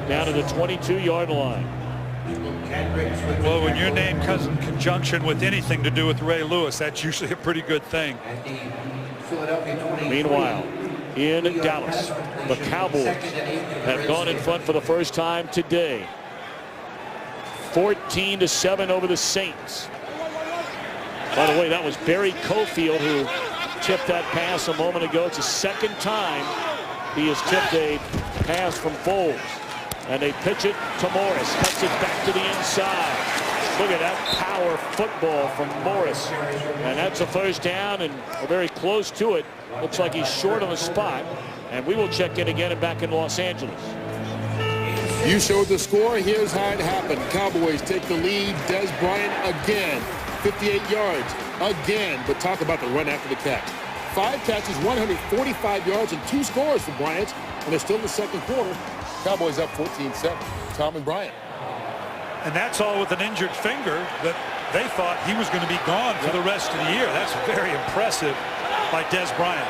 down to the 22-yard line. Well, when your name comes in conjunction with anything to do with Ray Lewis, that's usually a pretty good thing. Meanwhile, in Dallas, the Cowboys have gone in front for the first time today. 14-7 over the Saints. By the way, that was Barry Cofield who tipped that pass a moment ago. It's the second time he has tipped a pass from Foles. And they pitch it to Morris. Cuts it back to the inside. Look at that power football from Morris. And that's a first down, and we're very close to it. Looks like he's short on the spot. And we will check in again and back in Los Angeles. You showed the score. Here's how it happened. Cowboys take the lead. Des Bryant again. 58 yards again. But talk about the run after the catch. 5 catches, 145 yards, and 2 scores for Bryant. And they're still in the second quarter. Cowboys up 14-7. Tom and Bryant. And that's all with an injured finger that they thought he was going to be gone for the rest of the year. That's very impressive by Des Bryant.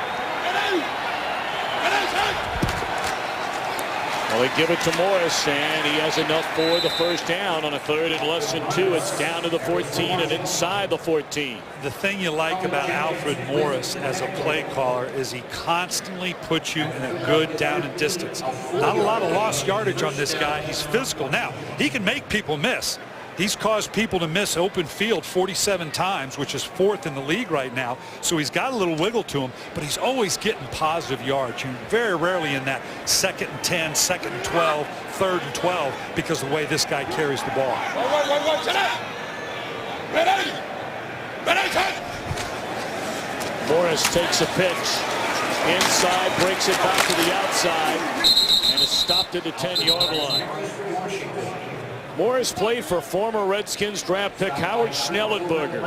Well, they give it to Morris, and he has enough for the first down on a 3rd and less than 2. It's down to the 14 and inside the 14. The thing you like about Alfred Morris as a play caller is he constantly puts you in a good down and distance. Not a lot of lost yardage on this guy. He's physical. Now, he can make people miss. He's caused people to miss open field 47 times, which is 4th in the league right now. So he's got a little wiggle to him, but he's always getting positive yards. You're very rarely in that 2nd and 10, 2nd and 12, 3rd and 12 because of the way this guy carries the ball. Morris takes a pitch. Inside, breaks it back to the outside, and is stopped at the 10-yard line. Morris played for former Redskins draft pick Howard Schnellenberger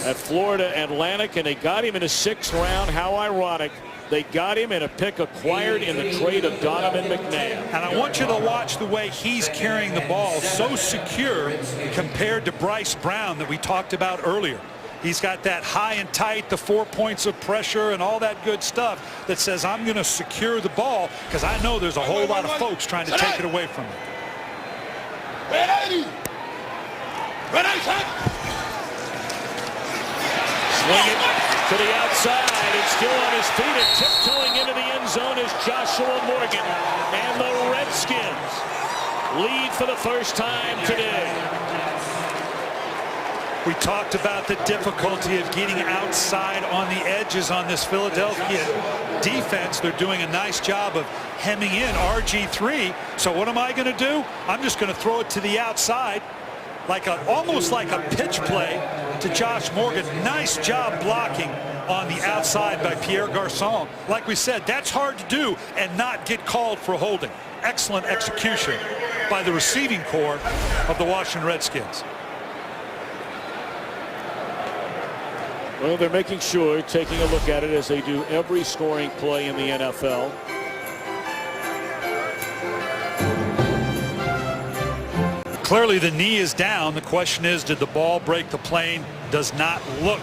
at Florida Atlantic, and they got him in the 6th round. How ironic. They got him in a pick acquired in the trade of Donovan McNabb. And I want you to watch the way he's carrying the ball, so secure compared to Bryce Brown that we talked about earlier. He's got that high and tight, the 4 points of pressure and all that good stuff that says I'm going to secure the ball because I know there's a whole lot of folks trying to take it away from me. Swing it to the outside, and still on his feet and tiptoeing into the end zone is Joshua Morgan. And the Redskins lead for the first time today. We talked about the difficulty of getting outside on the edges on this Philadelphia defense. They're doing a nice job of hemming in RG3. So what am I going to do? I'm just going to throw it to the outside, almost like a pitch play to Josh Morgan. Nice job blocking on the outside by Pierre Garcon. Like we said, that's hard to do and not get called for holding. Excellent execution by the receiving corps of the Washington Redskins. Well, they're making sure, taking a look at it as they do every scoring play in the NFL. Clearly the knee is down. The question is, did the ball break the plane? Does not look.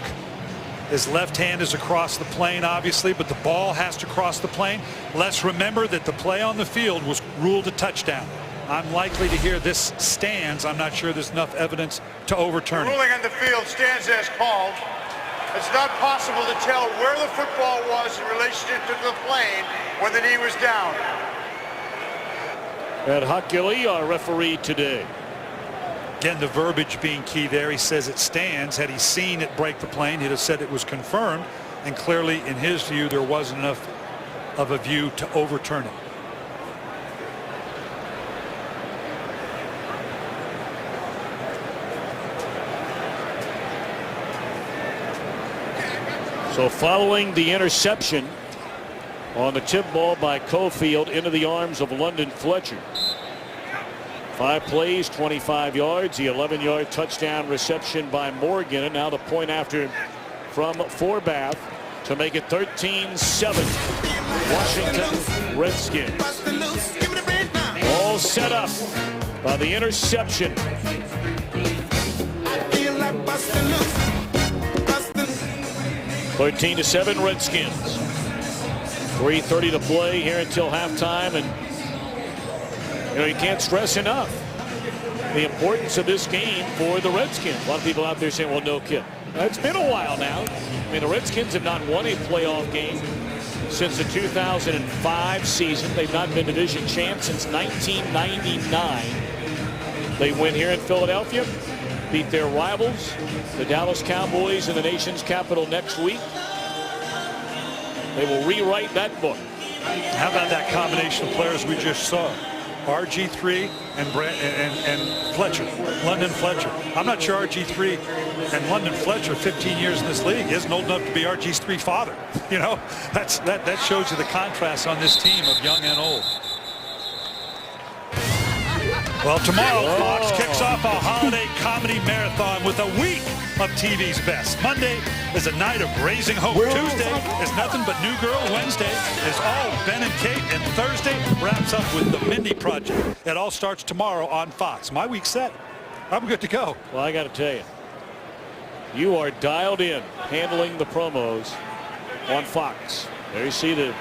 His left hand is across the plane, obviously, but the ball has to cross the plane. Let's remember that the play on the field was ruled a touchdown. I'm likely to hear this stands. I'm not sure there's enough evidence to overturn it. Ruling on the field stands as called. It's not possible to tell where the football was in relationship to the plane when the knee was down. Ed Huckiley, our referee today. Again, the verbiage being key there. He says it stands. Had he seen it break the plane, he'd have said it was confirmed. And clearly, in his view, there wasn't enough of a view to overturn it. So following the interception on the tip ball by Cofield into the arms of London Fletcher. 5 plays, 25 yards, the 11-yard touchdown reception by Morgan, and now the point after from Forbath to make it 13-7. Washington Redskins. All set up by the interception 13-7 Redskins. 3:30 to play here until halftime, and you can't stress enough the importance of this game for the Redskins. A lot of people out there saying, well, no kid. It's been a while now. I mean, the Redskins have not won a playoff game since the 2005 season. They've not been division champs since 1999. They win here in Philadelphia, beat their rivals, the Dallas Cowboys, in the nation's capital next week. They will rewrite that book. How about that combination of players we just saw? RG3 and Fletcher, London Fletcher. I'm not sure RG3 and London Fletcher, 15 years in this league, isn't old enough to be RG3's father. You know, that shows you the contrast on this team of young and old. Well, tomorrow Fox kicks off a holiday comedy marathon with a week of TV's best. Monday is a night of raising hope. Tuesday is nothing but New Girl. Wednesday is all Ben and Kate. And Thursday wraps up with the Mindy Project. It all starts tomorrow on Fox. My week's set. I'm good to go. Well, I got to tell you, you are dialed in handling the promos on Fox. There you see the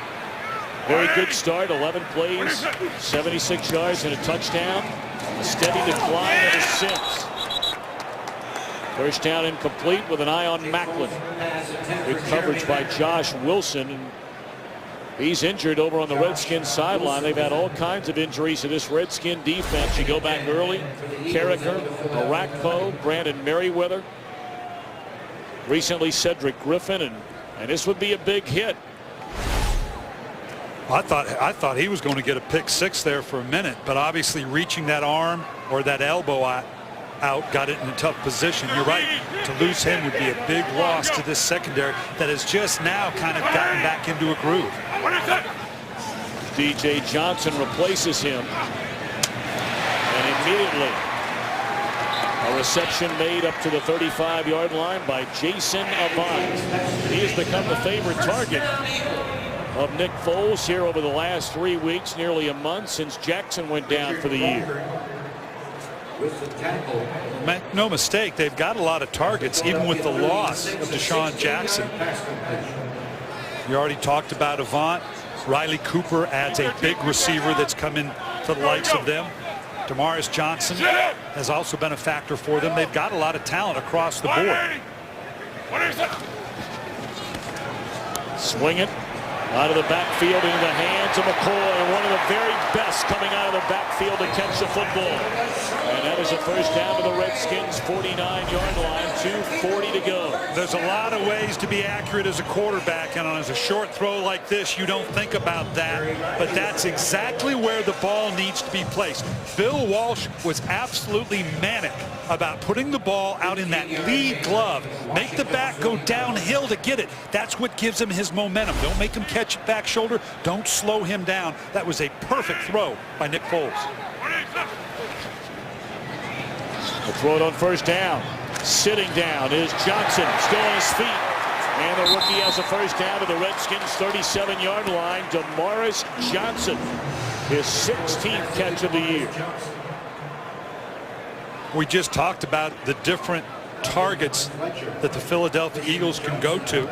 very good start, 11 plays, 76 yards and a touchdown. A steady decline ever since. First down incomplete with an eye on Macklin. Good coverage by Josh Wilson. And he's injured over on the Redskins sideline. They've had all kinds of injuries to this Redskin defense. You go back early, Carricker, Arakpo, Brandon Merriweather. Recently Cedric Griffin, and this would be a big hit. I thought he was going to get a pick six there for a minute, but obviously reaching that arm or that elbow out got it in a tough position. You're right. To lose him would be a big loss to this secondary that has just now kind of gotten back into a groove. DJ Johnson replaces him, and immediately a reception made up to the 35-yard line by Jason Avant. He has become the favorite target of Nick Foles here over the last 3 weeks, nearly a month since Jackson went down for the year. Make no mistake, they've got a lot of targets, even with the loss of Deshaun Jackson. You already talked about Avant. Riley Cooper adds a big receiver that's come in for the likes of them. Demarcus Johnson has also been a factor for them. They've got a lot of talent across the board. Swing it out of the backfield into the hands of McCoy, one of the very best coming out of the backfield to catch the football. And that is a first down to the Redskins' 49-yard line, 2:40 to go. There's a lot of ways to be accurate as a quarterback, and on a short throw like this, you don't think about that, but that's exactly where the ball needs to be placed. Bill Walsh was absolutely manic about putting the ball out in that lead glove. Make the back go downhill to get it. That's what gives him his momentum. Don't make him catch it back shoulder. Don't slow him down. That was a perfect throw by Nick Foles. We'll throw it on first down. Sitting down is Johnson, still on his feet. And the rookie has a first down to the Redskins' 37-yard line. Demarcus Johnson, his 16th catch of the year. We just talked about the different targets that the Philadelphia Eagles can go to.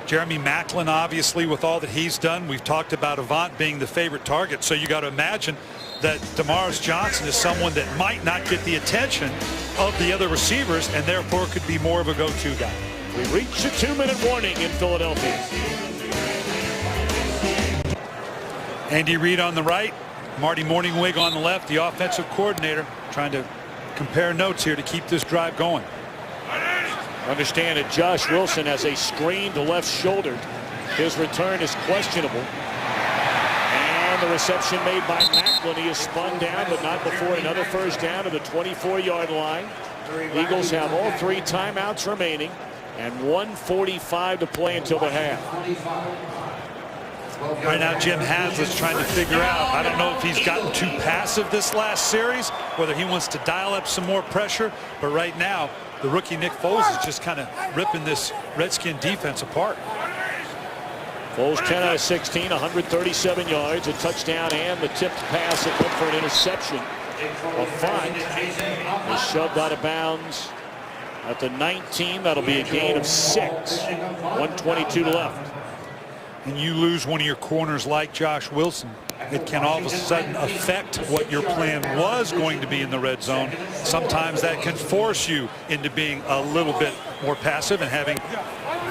Jeremy Macklin, obviously, with all that he's done. We've talked about Avant being the favorite target. So you got to imagine that Demarcus Johnson is someone that might not get the attention of the other receivers and therefore could be more of a go-to guy. We reach a 2-minute warning in Philadelphia. Andy Reid on the right, Marty Morningwig on the left, the offensive coordinator, trying to compare notes here to keep this drive going. Understand that Josh Wilson has a screened left shoulder. His return is questionable. And the reception made by Macklin. He is spun down, but not before another first down to the 24-yard line. Eagles have all 3 timeouts remaining and 1:45 to play until the half. Right now, Jim Haslett's trying to figure out, I don't know if he's gotten too passive this last series, whether he wants to dial up some more pressure, but right now, the rookie Nick Foles is just kind of ripping this Redskin defense apart. Foles 10 out of 16, 137 yards, a touchdown, and the tipped pass that went for an interception. A font was shoved out of bounds At the 19, that'll be a gain of 6. 122 left. And you lose one of your corners like Josh Wilson, it can all of a sudden affect what your plan was going to be in the red zone. Sometimes that can force you into being a little bit more passive, and having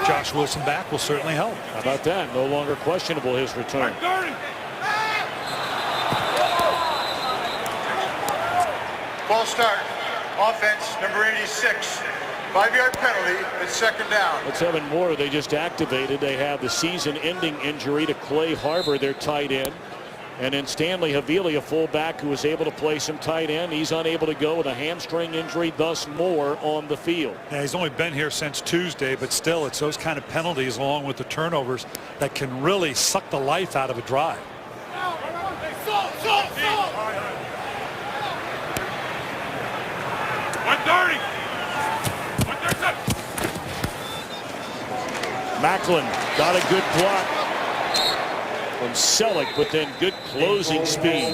Josh Wilson back will certainly help. How about that? No longer questionable, his return. Ball start. Offense, number 86. 5-yard penalty. It's 2nd down. Let's have more. They just activated. They have the season-ending injury to Clay Harbor, their tight end. And then Stanley Havili, a fullback who was able to play some tight end. He's unable to go with a hamstring injury, thus more on the field. Yeah, he's only been here since Tuesday, but still, it's those kind of penalties along with the turnovers that can really suck the life out of a drive. Macklin got a good block from Selleck, but then good closing speed.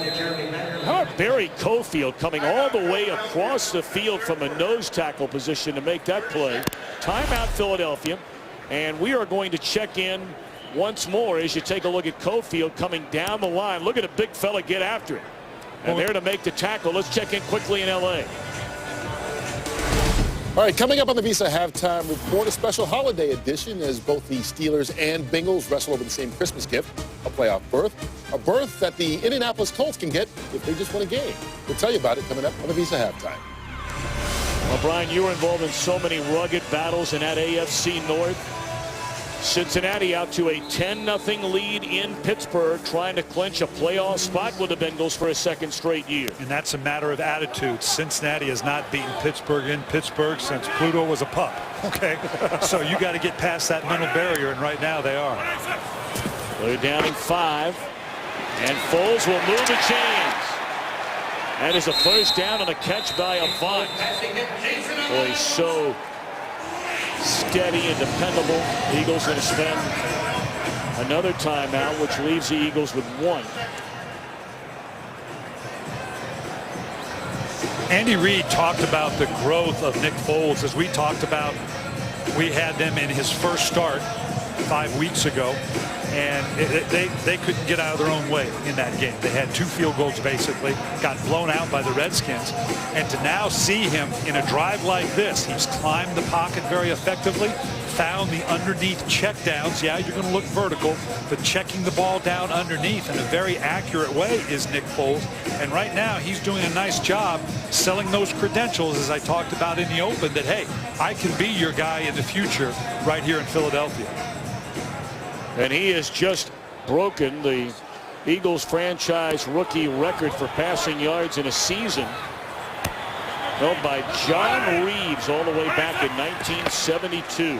How about Barry Cofield coming all the way across the field from a nose tackle position to make that play? Timeout, Philadelphia. And we are going to check in once more as you take a look at Cofield coming down the line. Look at a big fella get after it. And there to make the tackle. Let's check in quickly in L.A. All right, coming up on the Visa Halftime Report, a special holiday edition as both the Steelers and Bengals wrestle over the same Christmas gift, a playoff berth, a berth that the Indianapolis Colts can get if they just win a game. We'll tell you about it coming up on the Visa Halftime. Well, Brian, you were involved in so many rugged battles in that AFC North. Cincinnati out to a 10-0 lead in Pittsburgh, trying to clinch a playoff spot with the Bengals for a 2nd straight year. And that's a matter of attitude. Cincinnati has not beaten Pittsburgh in Pittsburgh since Pluto was a pup. Okay, so you got to get past that mental barrier, and right now they are. They're down in 5, and Foles will move the chains. That is a 1st down and a catch by Avant. Boy, he's so steady and dependable. The Eagles going to spend another timeout, which leaves the Eagles with 1. Andy Reid talked about the growth of Nick Foles. As we talked about, we had them in his first start 5 weeks ago, and they couldn't get out of their own way in that game. They had 2 field goals basically, got blown out by the Redskins, and to now see him in a drive like this, he's climbed the pocket very effectively, found the underneath checkdowns. Yeah, you're going to look vertical, but checking the ball down underneath in a very accurate way is Nick Foles, and right now he's doing a nice job selling those credentials, as I talked about in the open, that hey, I can be your guy in the future right here in Philadelphia. And he has just broken the Eagles franchise rookie record for passing yards in a season, held by John Reeves all the way back in 1972.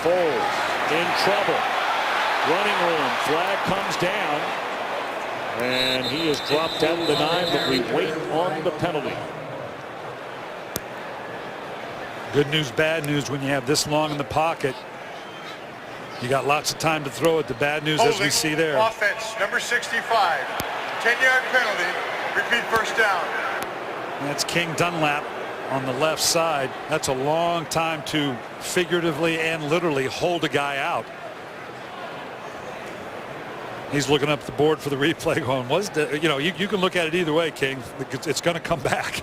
Foles in trouble. Running room. Flag comes down. And he is dropped out of the 9, but we wait on the penalty. Good news, bad news when you have this long in the pocket. You got lots of time to throw it. The bad news, as we see there. Offense, number 65. 10-yard penalty. Repeat 1st down. That's King Dunlap on the left side. That's a long time to figuratively and literally hold a guy out. He's looking up the board for the replay going, you can look at it either way, King. It's going to come back.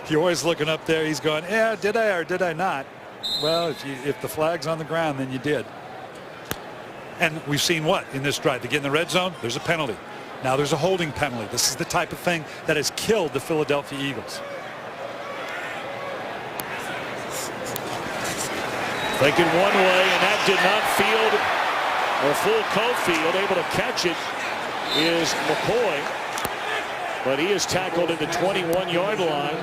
You're always looking up there. He's going, yeah, did I or did I not? Well, if the flag's on the ground, then you did. And we've seen what in this drive? To get in the red zone, there's a penalty. Now there's a holding penalty. This is the type of thing that has killed the Philadelphia Eagles. Thinking one way, and that did not field or full Cofield. Able to catch it is McCoy, but he is tackled at the 21-yard line.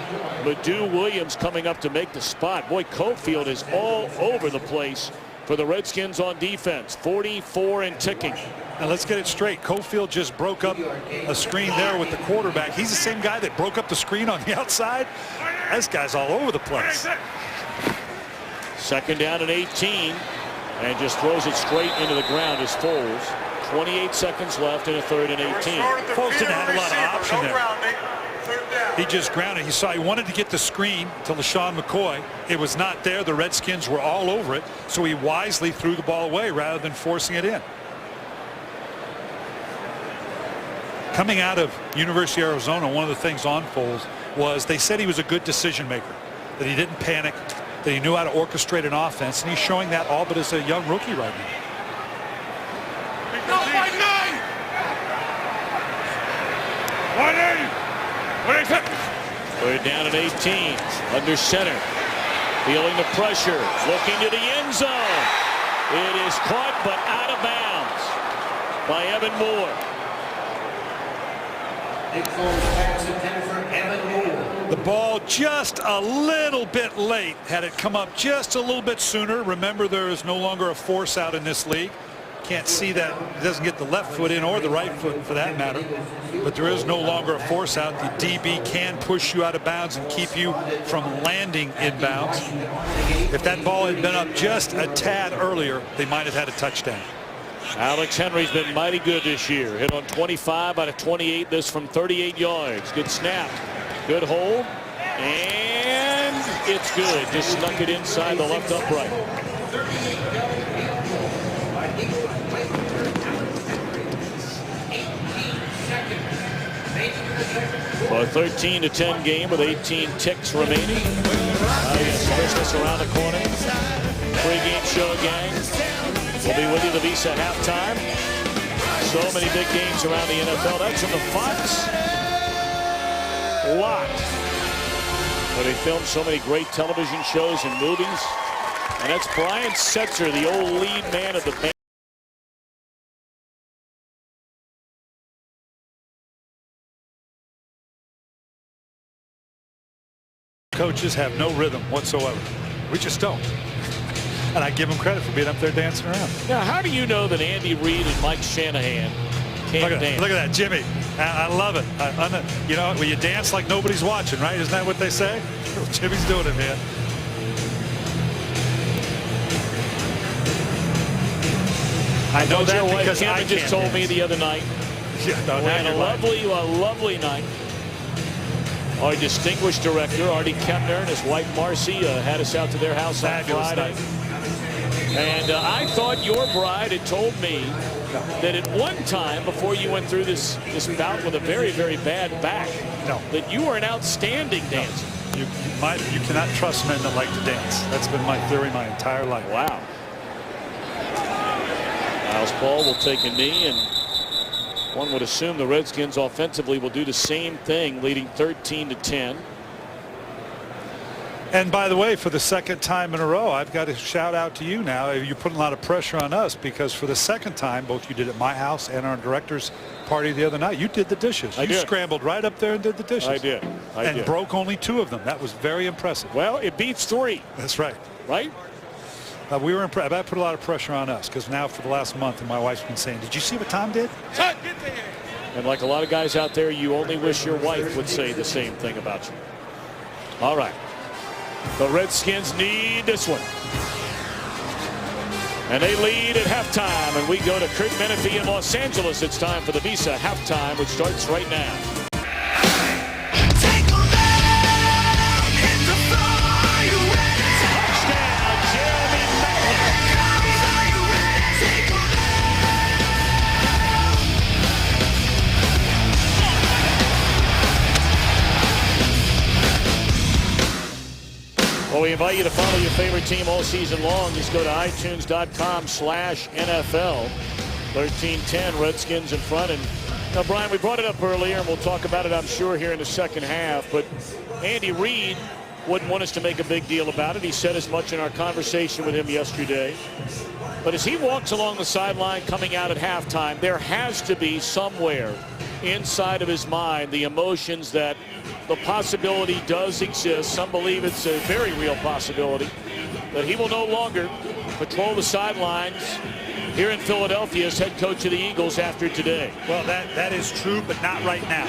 Ledoux Williams coming up to make the spot. Boy, Cofield is all over the place for the Redskins on defense. 44 and ticking. Now let's get it straight. Cofield just broke up a screen there with the quarterback. He's the same guy that broke up the screen on the outside. This guy's all over the place. 2nd down and 18, and just throws it straight into the ground as Foles. 28 seconds left in a 3rd and 18. Foles didn't have a lot of option there. He just grounded. He wanted to get the screen to LaShawn McCoy. It was not there. The Redskins were all over it, so he wisely threw the ball away rather than forcing it in. Coming out of University of Arizona, one of the things on Foles was they said he was a good decision maker, that he didn't panic, that he knew how to orchestrate an offense, and he's showing that all but as a young rookie right now. We're down at 18, under center, feeling the pressure, looking to the end zone. It is caught but out of bounds by Evan Moore. The ball just a little bit late. Had it come up just a little bit sooner. Remember, there is no longer a force out in this league. Can't see that. It doesn't get the left foot in or the right foot for that matter. But there is no longer a force out. The DB can push you out of bounds and keep you from landing in bounds. If that ball had been up just a tad earlier, they might have had a touchdown. Alex Henry's been mighty good this year. Hit on 25 out of 28. This from 38 yards. Good snap. Good hold. And it's good. Just snuck it inside the left upright. For a 13-10 game with 18 ticks remaining. Christmas around the corner. Pre-game show, gang. We'll be with you the Visa halftime. So many big games around the NFL. That's from the Fox lot, where they film so many great television shows and movies. And that's Brian Setzer, the old lead man of the band. Coaches have no rhythm whatsoever. We just don't. And I give them credit for being up there dancing around. Now, how do you know that Andy Reid and Mike Shanahan can't dance? Look at that, Jimmy. I love it. You know, when you dance like nobody's watching, right? Isn't that what they say? Jimmy's doing it, man. I know that because Kevin just told me the other night. Yeah, no, we had a lovely night. Our distinguished director, Artie Kempner, and his wife, Marcy, had us out to their house on Friday. Night. And I thought your bride had told me that at one time, before you went through this bout with a very, very bad back, that you were an outstanding dancer. You cannot trust men that like to dance. That's been my theory my entire life. Wow. Miles Paul will take a knee, and one would assume the Redskins offensively will do the same thing, leading 13-10. And by the way, for the second time in a row, I've got to shout out to you now. You're putting a lot of pressure on us because for the second time, both you did at my house and our director's party the other night, you did the dishes. You scrambled right up there and did the dishes. I did. And broke only 2 of them. That was very impressive. Well, it beats 3. That's right. Right? We were impressed. That put a lot of pressure on us because now for the last month, and my wife's been saying, "Did you see what Tom did?" And like a lot of guys out there, you only wish your wife would say the same thing about you. All right. The Redskins need this one. And they lead at halftime. And we go to Kurt Menefee in Los Angeles. It's time for the Visa halftime, which starts right now. Well, we invite you to follow your favorite team all season long. Just go to iTunes.com/NFL. 13-10, Redskins in front. And now, Brian, we brought it up earlier, and we'll talk about it, I'm sure, here in the second half. But Andy Reid wouldn't want us to make a big deal about it. He said as much in our conversation with him yesterday. But as he walks along the sideline coming out at halftime, there has to be somewhere inside of his mind the emotions that the possibility does exist. Some believe it's a very real possibility that he will no longer patrol the sidelines here in Philadelphia as head coach of the Eagles after today. Well, that is true, but not right now.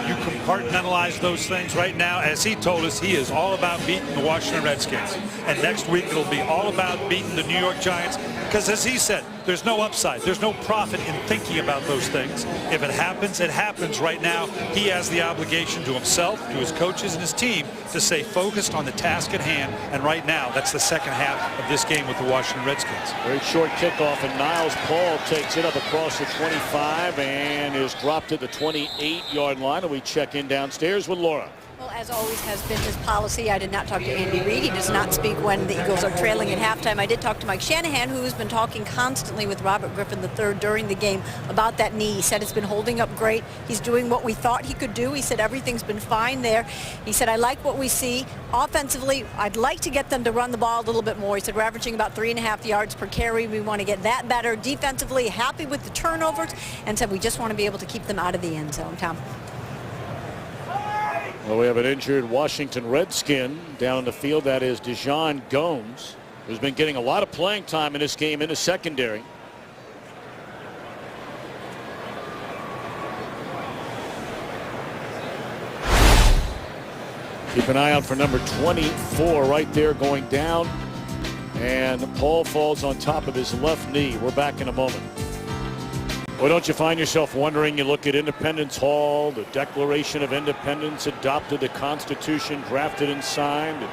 You compartmentalize those things right now. As he told us, he is all about beating the Washington Redskins. And next week, it'll be all about beating the New York Giants. Because as he said, there's no upside. There's no profit in thinking about those things. If it happens, it happens. Right now, he has the obligation to himself, to his coaches and his team to stay focused on the task at hand. And right now, that's the second half of this game with the Washington Redskins. Very short kickoff, and Niles Paul takes it up across the 25 and is dropped at the 28-yard line. And we check in downstairs with Laura. Well, as always has been his policy, I did not talk to Andy Reid. He does not speak when the Eagles are trailing at halftime. I did talk to Mike Shanahan, who has been talking constantly with Robert Griffin III during the game about that knee. He said it's been holding up great. He's doing what we thought he could do. He said everything's been fine there. He said, I like what we see. Offensively, I'd like to get them to run the ball a little bit more. He said we're averaging about 3.5 yards per carry. We want to get that better. Defensively, happy with the turnovers, and said we just want to be able to keep them out of the end zone. Tom. Well, we have an injured Washington Redskin down in the field. That is Dijon Gomes, who's been getting a lot of playing time in this game in the secondary. Keep an eye out for number 24 right there going down. And Paul falls on top of his left knee. We're back in a moment. Well, don't you find yourself wondering, you look at Independence Hall, the Declaration of Independence adopted, the Constitution drafted and signed.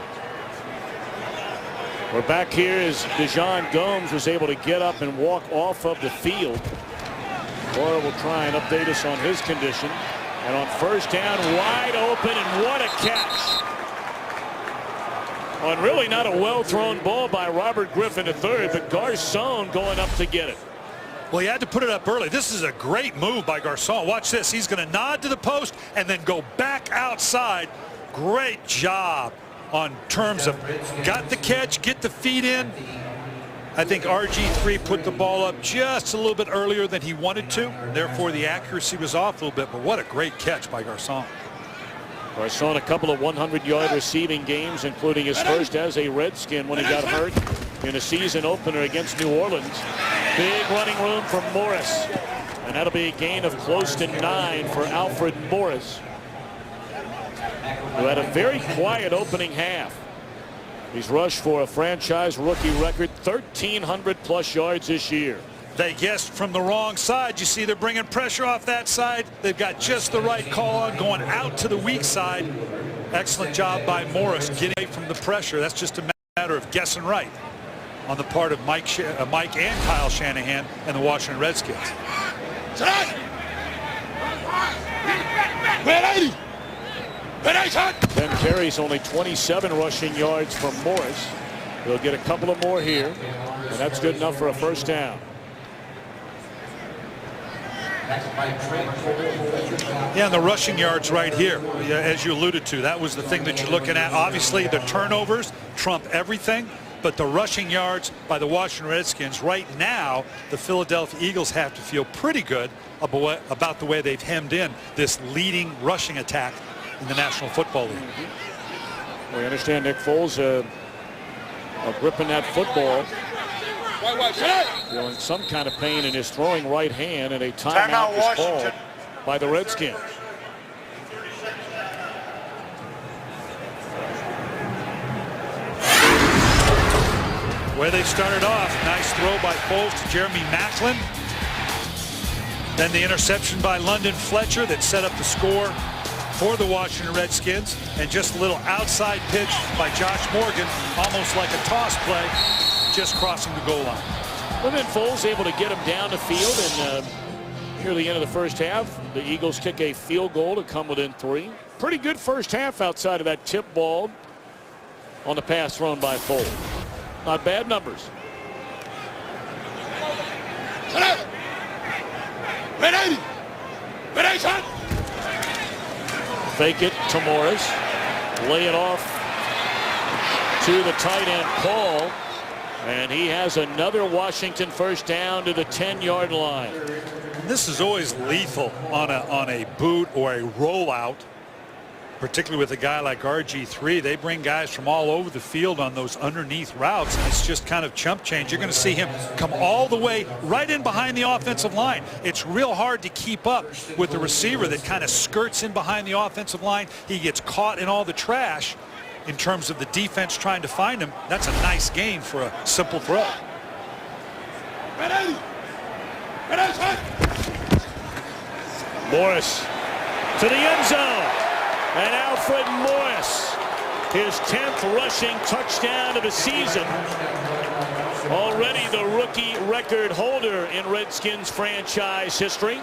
We're back here as Dijon Gomes was able to get up and walk off of the field. Laura will try and update us on his condition. And on first down, wide open, and what a catch. On really not a well-thrown ball by Robert Griffin III, but Garcon going up to get it. Well, he had to put it up early. This is a great move by Garcon. Watch this. He's going to nod to the post and then go back outside. Great job on terms of got the catch, get the feet in. I think RG3 put the ball up just a little bit earlier than he wanted to. Therefore, the accuracy was off a little bit. But what a great catch by Garcon. Garcon, a couple of 100-yard receiving games, including his first as a Redskin when he got hurt in a season opener against New Orleans. Big running room for Morris, and that'll be a gain of close to 9 for Alfred Morris, who had a very quiet opening half. He's rushed for a franchise rookie record 1,300 plus yards this year. They guessed from the wrong side. You see they're bringing pressure off that side. They've got just the right call on going out to the weak side. Excellent job by Morris getting away from the pressure. That's just a matter of guessing right on the part of Mike and Kyle Shanahan and the Washington Redskins. 10 carries, only 27 rushing yards from Morris. They'll get a couple of more here, and that's good enough for a first down. Yeah, and the rushing yards right here, as you alluded to, that was the thing that you're looking at. Obviously, the turnovers trump everything, but the rushing yards by the Washington Redskins right now, the Philadelphia Eagles have to feel pretty good about the way they've hemmed in this leading rushing attack in the National Football League. We understand Nick Foles gripping that football, feeling some kind of pain in his throwing right hand, and a timeout was called by the Redskins. Where they started off, nice throw by Foles to Jeremy Maclin. Then the interception by London Fletcher that set up the score for the Washington Redskins, and just a little outside pitch by Josh Morgan, almost like a toss play, just crossing the goal line. Well, then Foles able to get him down the field, and near the end of the first half, the Eagles kick a field goal to come within 3. Pretty good first half outside of that tip ball on the pass thrown by Foles. Not bad numbers. Fake it to Morris. Lay it off to the tight end, Paul. And he has another Washington first down to the 10-yard line. This is always lethal on a boot or a rollout, particularly with a guy like RG3. They bring guys from all over the field on those underneath routes, and it's just kind of chump change. You're going to see him come all the way right in behind the offensive line. It's real hard to keep up with the receiver that kind of skirts in behind the offensive line. He gets caught in all the trash in terms of the defense trying to find him. That's a nice gain for a simple throw. Morris to the end zone. And Alfred Morris, his 10th rushing touchdown of the season. Already the rookie record holder in Redskins franchise history.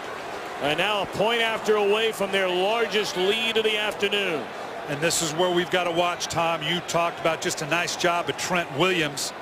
And now a point after away from their largest lead of the afternoon. And this is where we've got to watch, Tom. You talked about just a nice job of Trent Williams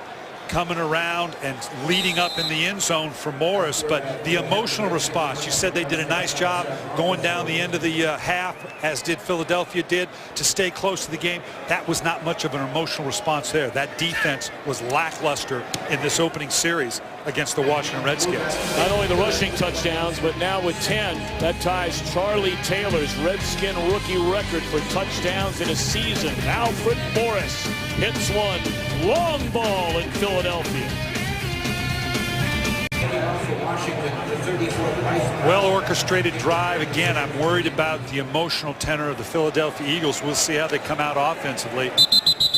coming around and leading up in the end zone for Morris, but the emotional response, you said they did a nice job going down the end of the half, as did Philadelphia did, to stay close to the game. That was not much of an emotional response there. That defense was lackluster in this opening series against the Washington Redskins. Not only the rushing touchdowns, but now with 10, that ties Charlie Taylor's Redskin rookie record for touchdowns in a season. Alfred Morris hits one long ball in Philadelphia. Well orchestrated drive. Again, I'm worried about the emotional tenor of the Philadelphia Eagles. We'll see how they come out offensively,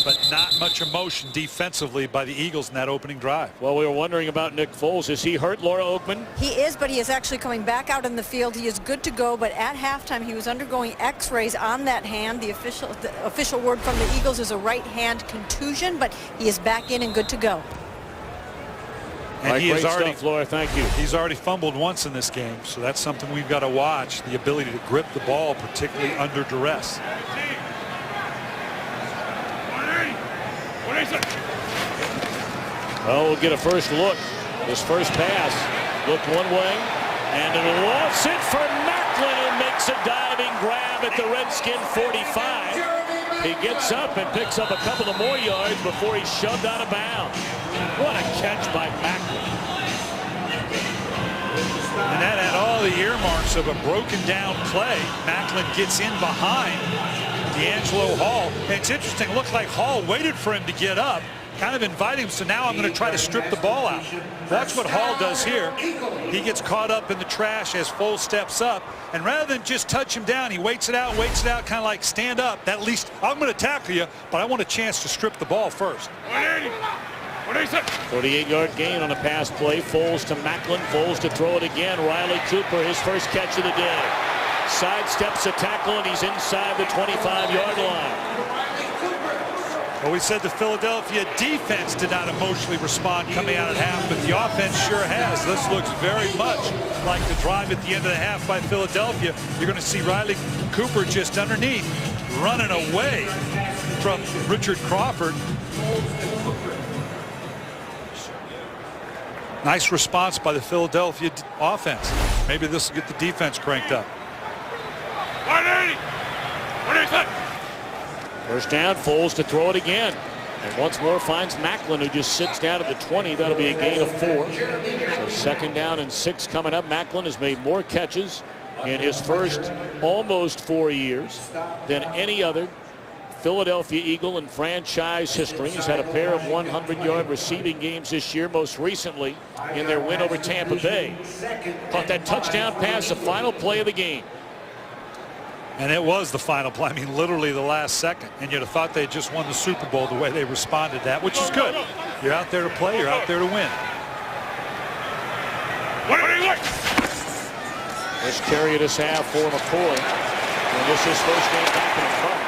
but not much emotion defensively by the Eagles in that opening drive. Well, we were wondering about Nick Foles. Is he hurt, Laura Oakman? He is, but he is actually coming back out in the field. He is good to go, but at halftime he was undergoing x-rays on that hand. The official word from the Eagles is a right hand contusion, but he is back in and good to go. And he great has already, stuff, Laura. Thank you. He's already fumbled once in this game, so that's something we've got to watch, the ability to grip the ball, particularly under duress. Oh, we'll get a first look. This first pass looked one way, and it lofts it for Macklin, who makes a diving grab at the Redskin 45. He gets up and picks up a couple of more yards before he's shoved out of bounds. What a catch by Macklin. And that had all the earmarks of a broken down play. Macklin gets in behind D'Angelo Hall. And it's interesting, it looked like Hall waited for him to get up, kind of inviting him, so now I'm going to try to strip the ball out. That's what Hall does here. He gets caught up in the trash as Foles steps up, and rather than just touch him down, he waits it out, kind of like stand up. At least I'm going to tackle you, but I want a chance to strip the ball first. 48-yard gain on a pass play. Foles to Macklin. Foles to throw it again. Riley Cooper, his first catch of the day. Sidesteps a tackle, and he's inside the 25-yard line. Well, we said the Philadelphia defense did not emotionally respond coming out at half, but the offense sure has. This looks very much like the drive at the end of the half by Philadelphia. You're going to see Riley Cooper just underneath, running away from Richard Crawford. Nice response by the Philadelphia offense. Maybe this will get the defense cranked up. 180. What is it? First down, Foles to throw it again. And once more finds Macklin, who just sits down at the 20. That'll be a gain of 4. So second down and 6 coming up. Macklin has made more catches in his first almost 4 years than any other Philadelphia Eagle in franchise history. He's had a pair of 100-yard receiving games this year, most recently in their win over Tampa Bay. Caught that touchdown pass, the final play of the game. And it was the final play. I mean, literally the last second. And you'd have thought they had just won the Super Bowl the way they responded to that, which is good. You're out there to play. You're out there to win. First carry of this half for McCoy. And this is his first game back in front.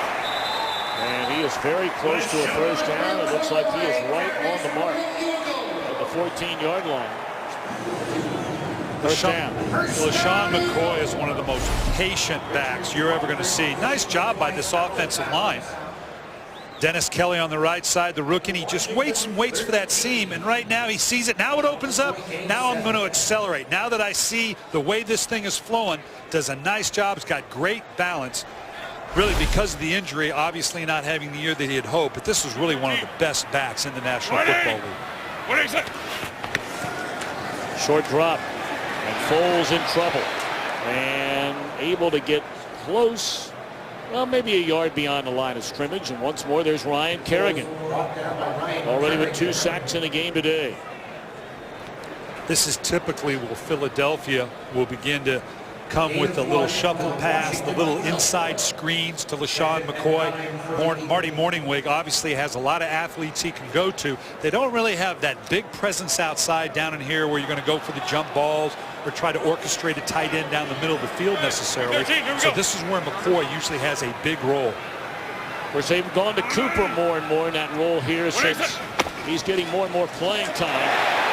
And he is very close to a first down. It looks like he is right on the mark at the 14-yard line. First down. LaShawn McCoy is one of the most patient backs you're ever going to see. Nice job by this offensive line. Dennis Kelly on the right side, the rookie, and he just waits and waits for that seam, and right now he sees it. Now it opens up. Now I'm going to accelerate. Now that I see the way this thing is flowing, does a nice job. He's got great balance. Really, because of the injury, obviously not having the year that he had hoped, but this was really one of the best backs in the National Football League. What is it? Short drop. And Foles in trouble. And able to get close. Well, maybe a yard beyond the line of scrimmage. And once more, there's Ryan Kerrigan. Already with 2 sacks in the game today. This is typically where Philadelphia will begin to come with the little shuffle pass, the little inside screens to LaShawn McCoy. Marty Morningwig obviously has a lot of athletes he can go to. They don't really have that big presence outside down in here where you're going to go for the jump balls or try to orchestrate a tight end down the middle of the field necessarily. So this is where McCoy usually has a big role. Of course, they've gone to Cooper more and more in that role here since he's getting more and more playing time.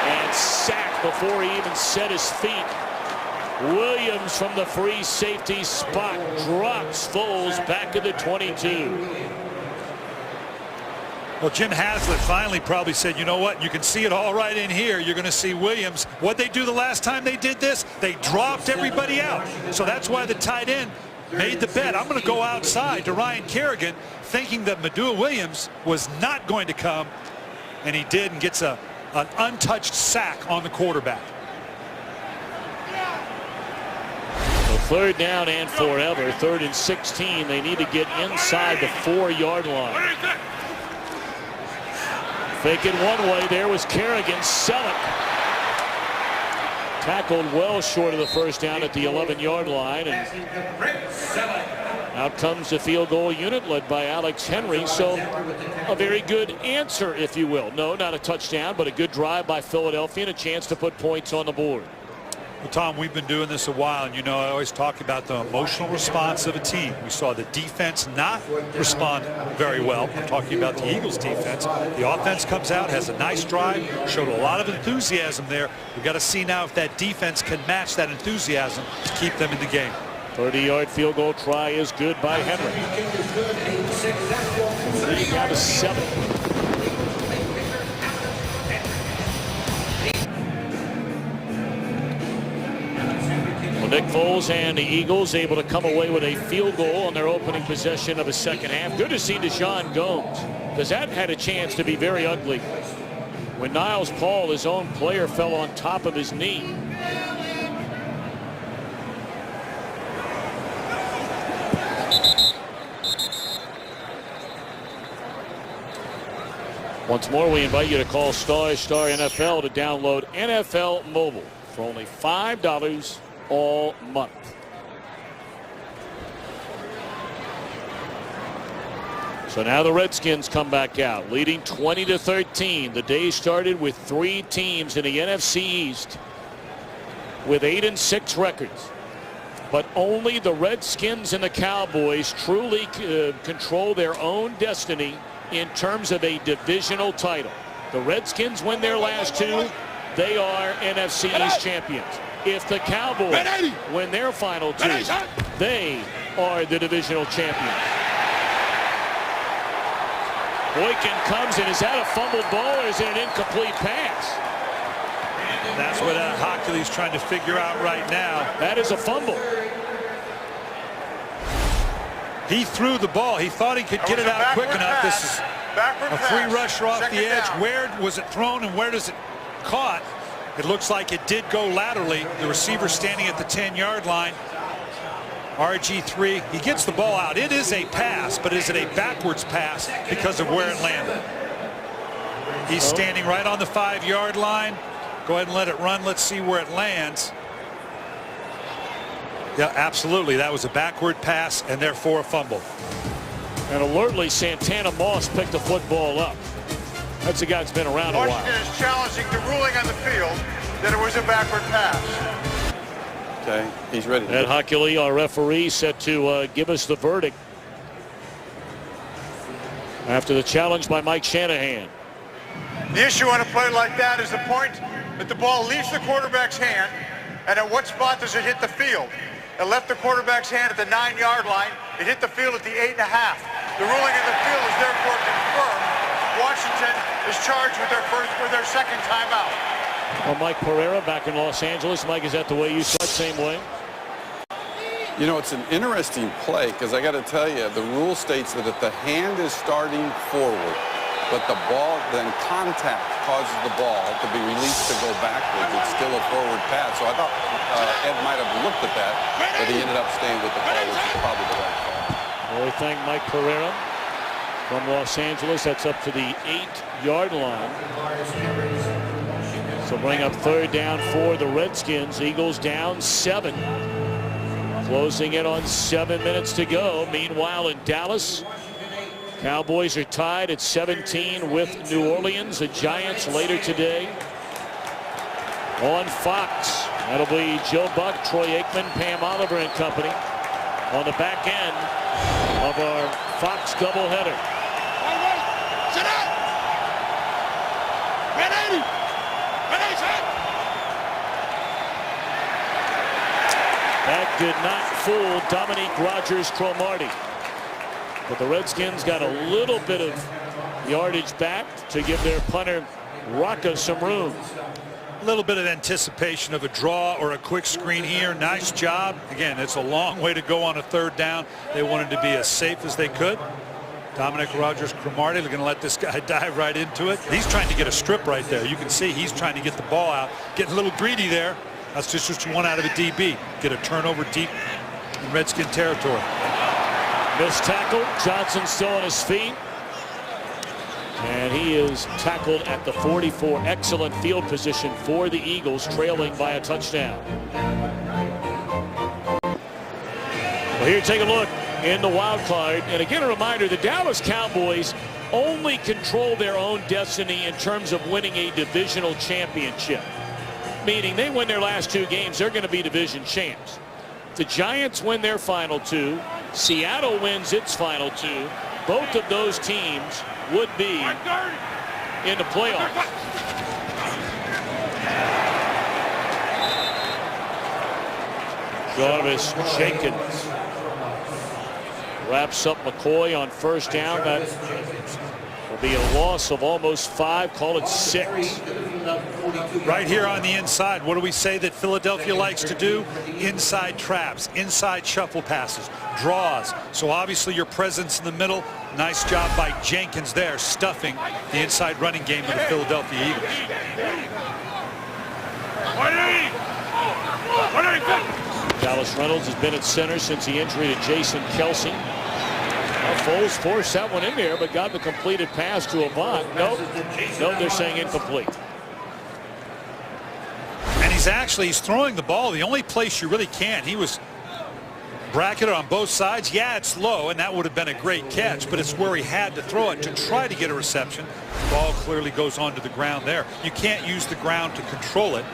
And sacked before he even set his feet. Williams from the free safety spot drops Foles back at the 22. Well, Jim Haslett finally probably said, you know what, you can see it all right in here. You're going to see Williams. What'd they do the last time they did this? They dropped everybody out. So that's why the tight end made the bet. I'm going to go outside to Ryan Kerrigan, thinking that Madua Williams was not going to come. And he did, and gets an untouched sack on the quarterback. So 3rd down and forever. 3rd and 16. They need to get inside the 4-yard line. Fake it one way. There was Kerrigan. Selleck tackled well short of the first down at the 11-yard line. And out comes the field goal unit led by Alex Henry. So a very good answer, if you will. No, not a touchdown, but a good drive by Philadelphia and a chance to put points on the board. Well, Tom, we've been doing this a while, and you know I always talk about the emotional response of a team. We saw the defense not respond very well. I'm talking about the Eagles defense. The offense comes out, has a nice drive, showed a lot of enthusiasm there. We've got to see now if that defense can match that enthusiasm to keep them in the game. 30-yard field goal try is good by Henry. Leading down to 7. Nick Foles and the Eagles able to come away with a field goal on their opening possession of a second half. Good to see Deshaun Gomes, because that had a chance to be very ugly when Niles Paul, his own player, fell on top of his knee. Once more, we invite you to call Star NFL to download NFL Mobile for only $5 all month. So now the Redskins come back out, leading 20-13. The day started with 3 teams in the NFC East with 8-6 records. But only the Redskins and the Cowboys truly control their own destiny in terms of a divisional title. The Redskins win their last 2. They are NFC East champions. If the Cowboys win their final 2, they are the divisional champions. Boykin comes in. Is that a fumbled ball or is it an incomplete pass? That's what Hockley's trying to figure out right now. That is a fumble. He threw the ball. He thought he could get it out quick enough. This is a free rusher off the edge. Where was it thrown and where does it caught? It looks like it did go laterally. The receiver standing at the 10-yard line. RG3, he gets the ball out. It is a pass, but is it a backwards pass because of where it landed? He's standing right on the 5-yard line. Go ahead and let it run. Let's see where it lands. Yeah, absolutely. That was a backward pass and therefore a fumble. And alertly, Santana Moss picked the football up. That's a guy that's been around a while. Washington is challenging the ruling on the field that it was a backward pass. Okay, he's ready. Ed Hockley, our referee, set to give us the verdict after the challenge by Mike Shanahan. The issue on a play like that is the point that the ball leaves the quarterback's hand, and at what spot does it hit the field? It left the quarterback's hand at the 9-yard line. It hit the field at the 8.5. The ruling in the field is therefore confirmed. Washington is charged with their second timeout. Well, Mike Pereira back in Los Angeles. Mike, is that the way you saw it? Same way? You know, it's an interesting play because I got to tell you, the rule states that if the hand is starting forward, but the ball, then contact causes the ball to be released to go backwards, it's still a forward pass. So I thought Ed might have looked at that, but he ended up staying with the ball, which is probably the right call. Well, we thank Mike Pereira from Los Angeles. That's up to the 8-yard line. So bring up 3rd down for the Redskins. Eagles down 7. Closing in on 7 minutes to go. Meanwhile, in Dallas, Cowboys are tied at 17 with New Orleans. The Giants later today on Fox. That'll be Joe Buck, Troy Aikman, Pam Oliver and company on the back end of our Fox doubleheader. Sit down. 180. 180, set. That did not fool Dominique Rodgers-Cromartie. But the Redskins got a little bit of yardage back to give their punter Rocca some room. A little bit of anticipation of a draw or a quick screen here. Nice job. Again, it's a long way to go on a third down. They wanted to be as safe as they could. Dominic Rodgers-Cromartie, they're going to let this guy dive right into it. He's trying to get a strip right there. You can see he's trying to get the ball out. Getting a little greedy there. That's just what you want out of a DB. Get a turnover deep in Redskin territory. Missed tackle. Johnson still on his feet. And he is tackled at the 44. Excellent field position for the Eagles, trailing by a touchdown. Well, here, take a look in the wild card. And again, a reminder, the Dallas Cowboys only control their own destiny in terms of winning a divisional championship. Meaning they win their last 2 games, they're going to be division champs. The Giants win their final 2. Seattle wins its final 2. Both of those teams would be in the playoffs. Jarvis Jenkins wraps up McCoy on first down. That will be a loss of almost 5, call it 6. Right here on the inside, what do we say that Philadelphia likes to do? Inside traps, inside shuffle passes, draws. So obviously your presence in the middle. Nice job by Jenkins there, stuffing the inside running game of the Philadelphia Eagles. 180. 180. Dallas Reynolds has been at center since the injury to Jason Kelsey. Well, Foles forced that one in there, but got the completed pass to Avant. Nope, they're saying incomplete. And he's throwing the ball the only place you really can. He was bracketed on both sides. Yeah, it's low, and that would have been a great catch, but it's where he had to throw it to try to get a reception. The ball clearly goes onto the ground there. You can't use the ground to control it.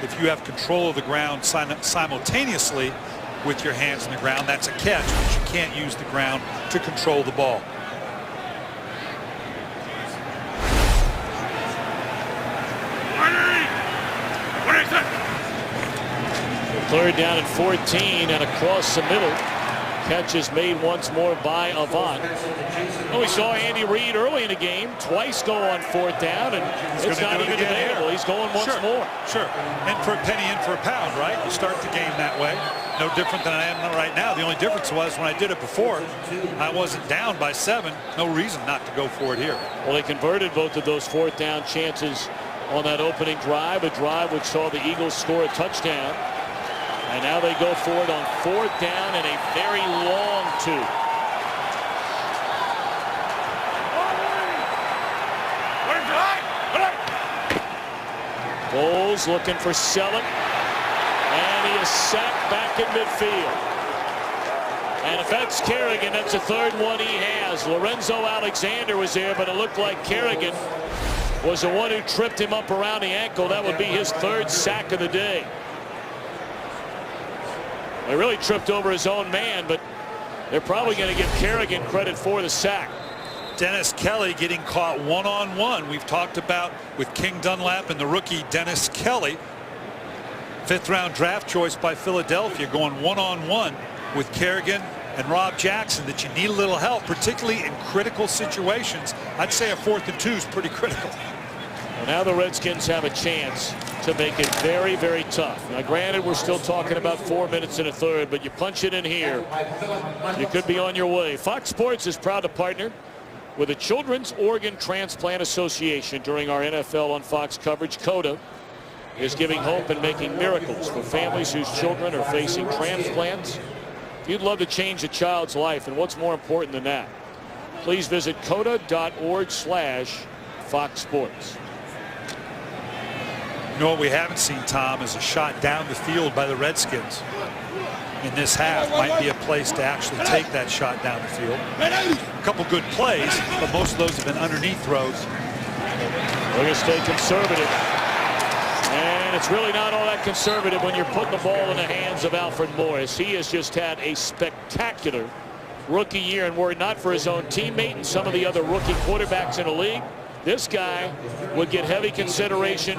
If you have control of the ground simultaneously with your hands in the ground, that's a catch, but you can't use the ground to control the ball. Third down and 14, and across the middle. Catch is made once more by Avant. Well, we saw Andy Reid early in the game twice go on fourth down, and it's not even debatable. He's going once more. Sure. In for a penny, in for a pound, right? You start the game that way. No different than I am right now. The only difference was when I did it before, I wasn't down by 7. No reason not to go for it here. Well, they converted both of those fourth down chances on that opening drive, a drive which saw the Eagles score a touchdown. And now they go for it on fourth down and a very long 2. Foles looking for Selleck, and he is sacked back in midfield. And if that's Kerrigan, that's the third one he has. Lorenzo Alexander was there, but it looked like Kerrigan was the one who tripped him up around the ankle. That would be his 3rd sack of the day. He really tripped over his own man, but they're probably going to give Kerrigan credit for the sack. Dennis Kelly getting caught one-on-one. We've talked about with King Dunlap and the rookie Dennis Kelly. 5th-round draft choice by Philadelphia, going one-on-one with Kerrigan and Rob Jackson, that you need a little help, particularly in critical situations. I'd say a 4th and 2 is pretty critical. Well, now the Redskins have a chance to make it very, very tough. Now, granted, we're still talking about 4 minutes and a third, but you punch it in here, you could be on your way. Fox Sports is proud to partner with the Children's Organ Transplant Association during our NFL on Fox coverage. CODA is giving hope and making miracles for families whose children are facing transplants. If you'd love to change a child's life, and what's more important than that, please visit coda.org/Fox Sports. You know what we haven't seen, Tom, is a shot down the field by the Redskins. in this half might be a place to actually take that shot down the field. A couple good plays, but most of those have been underneath throws. We're going to stay conservative. And it's really not all that conservative when you're putting the ball in the hands of Alfred Morris. He has just had a spectacular rookie year, and were it not for his own teammate and some of the other rookie quarterbacks in the league, this guy would get heavy consideration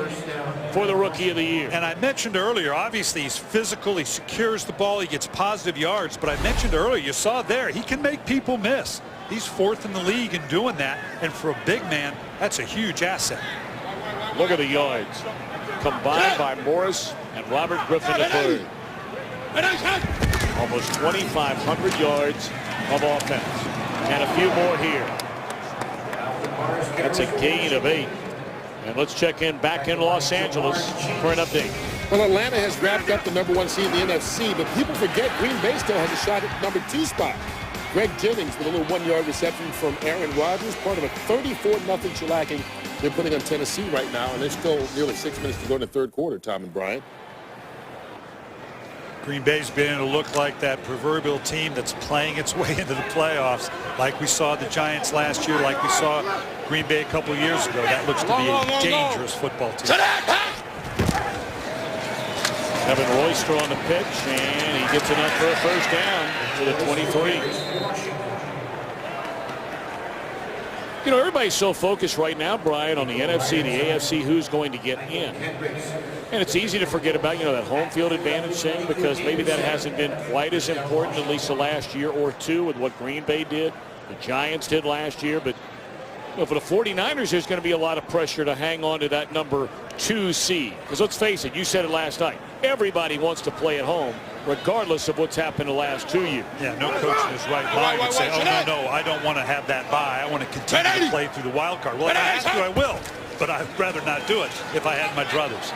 for the Rookie of the Year. And I mentioned earlier, obviously he's physical, he secures the ball, he gets positive yards, but I mentioned earlier, you saw there, he can make people miss. He's 4th in the league in doing that, and for a big man, that's a huge asset. Look at the yards combined by Morris and Robert Griffin III. Almost 2,500 yards of offense, and a few more here. That's a gain of 8. And let's check in back in Los Angeles for an update. Well, Atlanta has wrapped up the #1 seed in the NFC, but people forget Green Bay still has a shot at #2 spot. Greg Jennings with a little 1-yard reception from Aaron Rodgers, part of a 34-0 shellacking they're putting on Tennessee right now, and there's still nearly 6 minutes to go in the third quarter, Tom and Brian. Green Bay's beginning to look like that proverbial team that's playing its way into the playoffs, like we saw the Giants last year, like we saw Green Bay a couple years ago. That looks to be a dangerous football team. Evan Royster on the pitch, and he gets enough for a first down to the 23. You know, everybody's so focused right now, Brian, on the NFC, the AFC, who's going to get in. And it's easy to forget about, you know, that home field advantage thing, because maybe that hasn't been quite as important, at least the last year or two, with what Green Bay did, the Giants did last year. But you know, for the 49ers, there's going to be a lot of pressure to hang on to that #2 seed. Because let's face it, you said it last night, everybody wants to play at home, regardless of what's happened the last 2 years. Yeah, no coach in his right mind would say, oh, no, I don't want to have that bye. I want to continue to play through the wild card. Well, if I have to, I will. But I'd rather not do it if I had my druthers.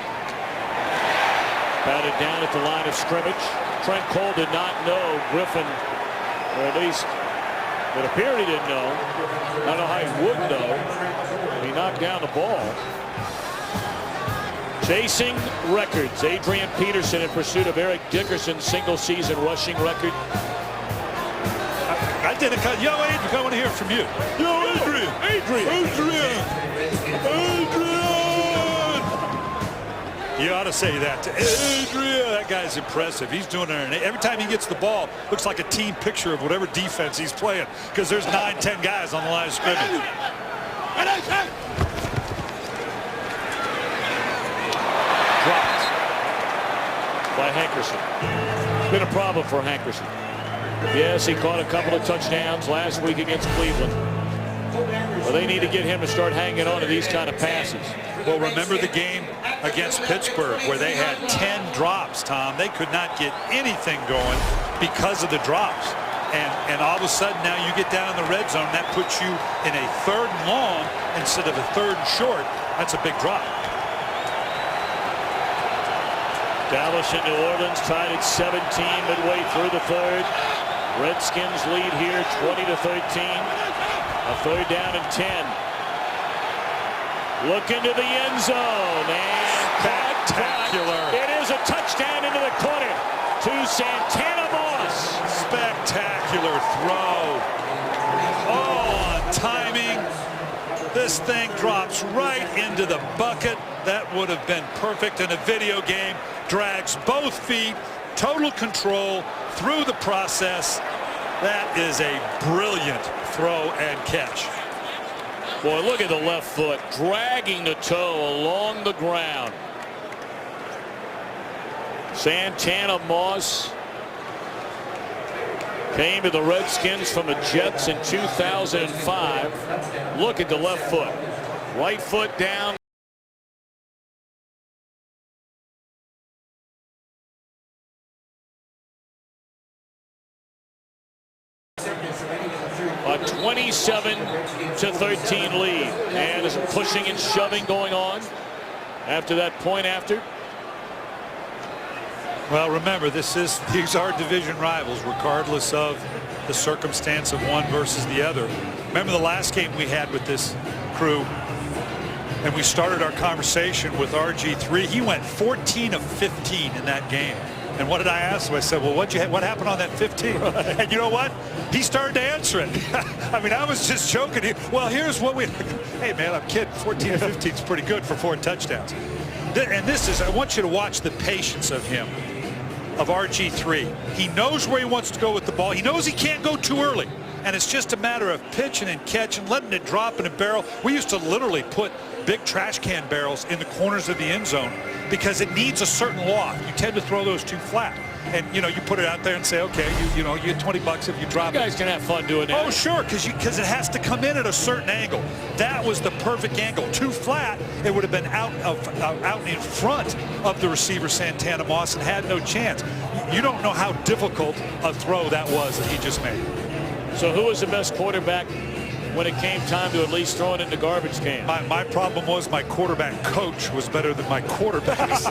Batted down at the line of scrimmage. Trent Cole did not know Griffin, or at least it appeared he didn't know. I don't know how he would know. He knocked down the ball. Chasing records, Adrian Peterson in pursuit of Eric Dickerson's single-season rushing record. I did a cut. Yo, Adrian, I want to hear from you. Yo, Adrian. You ought to say that to Adrian. That guy's impressive. He's doing it. Every time he gets the ball, looks like a team picture of whatever defense he's playing, because there's 9, 10 guys on the line of scrimmage. Dropped by Hankerson. It's been a problem for Hankerson. Yes, he caught a couple of touchdowns last week against Cleveland. Well, they need to get him to start hanging on to these kind of passes. Well, remember the game against Pittsburgh where they had 10 drops, Tom. They could not get anything going because of the drops. And all of a sudden now you get down in the red zone. That puts you in a 3rd and long instead of a 3rd and short. That's a big drop. Dallas and New Orleans tied at 17 midway through the 3rd. Redskins lead here 20-13. A 3rd down and 10. Look into the end zone, and spectacular. It is a touchdown into the corner to Santana Moss. Spectacular throw. Oh, on timing. This thing drops right into the bucket. That would have been perfect in a video game. Drags both feet, total control through the process. That is a brilliant throw and catch. Boy, look at the left foot dragging the toe along the ground. Santana Moss came to the Redskins from the Jets in 2005. Look at the left foot. Right foot down. A 27-13 lead, and there's some pushing and shoving going on after that point after. Well, remember, these are division rivals, regardless of the circumstance of one versus the other. Remember the last game we had with this crew, and we started our conversation with RG3. He went 14 of 15 in that game. And what did I ask him? I said, well, what happened on that 15? Right. And you know what? He started to answer it. I mean, I was just joking. Well, here's what we... Hey, man, I'm kidding. 14 and 15 is pretty good for 4 touchdowns. And this is... I want you to watch the patience of him, of RG3. He knows where he wants to go with the ball. He knows he can't go too early. And it's just a matter of pitching and catching, letting it drop in a barrel. We used to literally put big trash can barrels in the corners of the end zone because it needs a certain loft. You tend to throw those too flat. And, you know, you put it out there and say, okay, you get 20 bucks if you drop it. You guys can have fun doing that. Oh, sure, because it has to come in at a certain angle. That was the perfect angle. Too flat, it would have been out in front of the receiver, Santana Moss, and had no chance. You don't know how difficult a throw that was that he just made. So who was the best quarterback when it came time to at least throw it in the garbage can? My problem was my quarterback coach was better than my quarterbacks.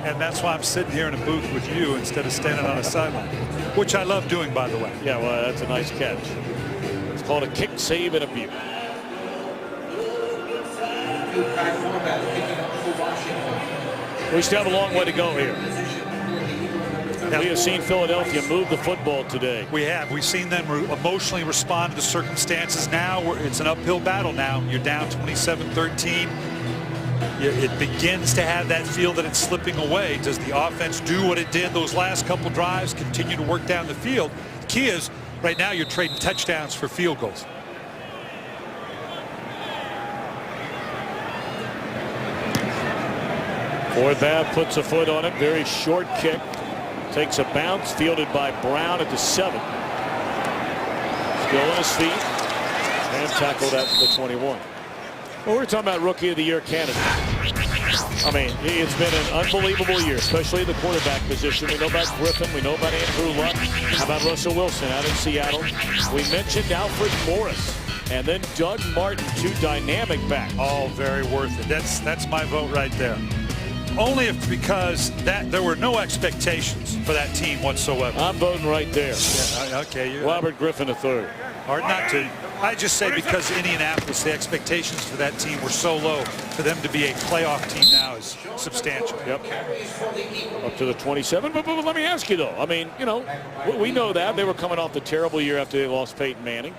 And that's why I'm sitting here in a booth with you instead of standing on a sideline, which I love doing, by the way. Yeah, well, that's a nice catch. It's called a kick, save, and a butte. We still have a long way to go here. We have seen Philadelphia move the football today. We have. We've seen them emotionally respond to the circumstances. Now it's an uphill battle now. You're down 27-13. It begins to have that feel that it's slipping away. Does the offense do what it did those last couple drives, continue to work down the field? The key is right now you're trading touchdowns for field goals. Horvath puts a foot on it. Very short kick. Takes a bounce, fielded by Brown at the 7. Still on his feet and tackled at the 21. Well, we're talking about Rookie of the Year candidates. I mean, it's been an unbelievable year, especially the quarterback position. We know about Griffin. We know about Andrew Luck. How about Russell Wilson out in Seattle? We mentioned Alfred Morris. And then Doug Martin, 2 dynamic backs. Oh, very worth it. That's my vote right there. Only because there were no expectations for that team whatsoever. I'm voting right there. Yeah, okay. Robert Griffin III. Hard not to. I just say because Indianapolis, the expectations for that team were so low, for them to be a playoff team now is substantial. Yep. Up to the 27. But let me ask you, though. I mean, you know, we know that. They were coming off the terrible year after they lost Peyton Manning.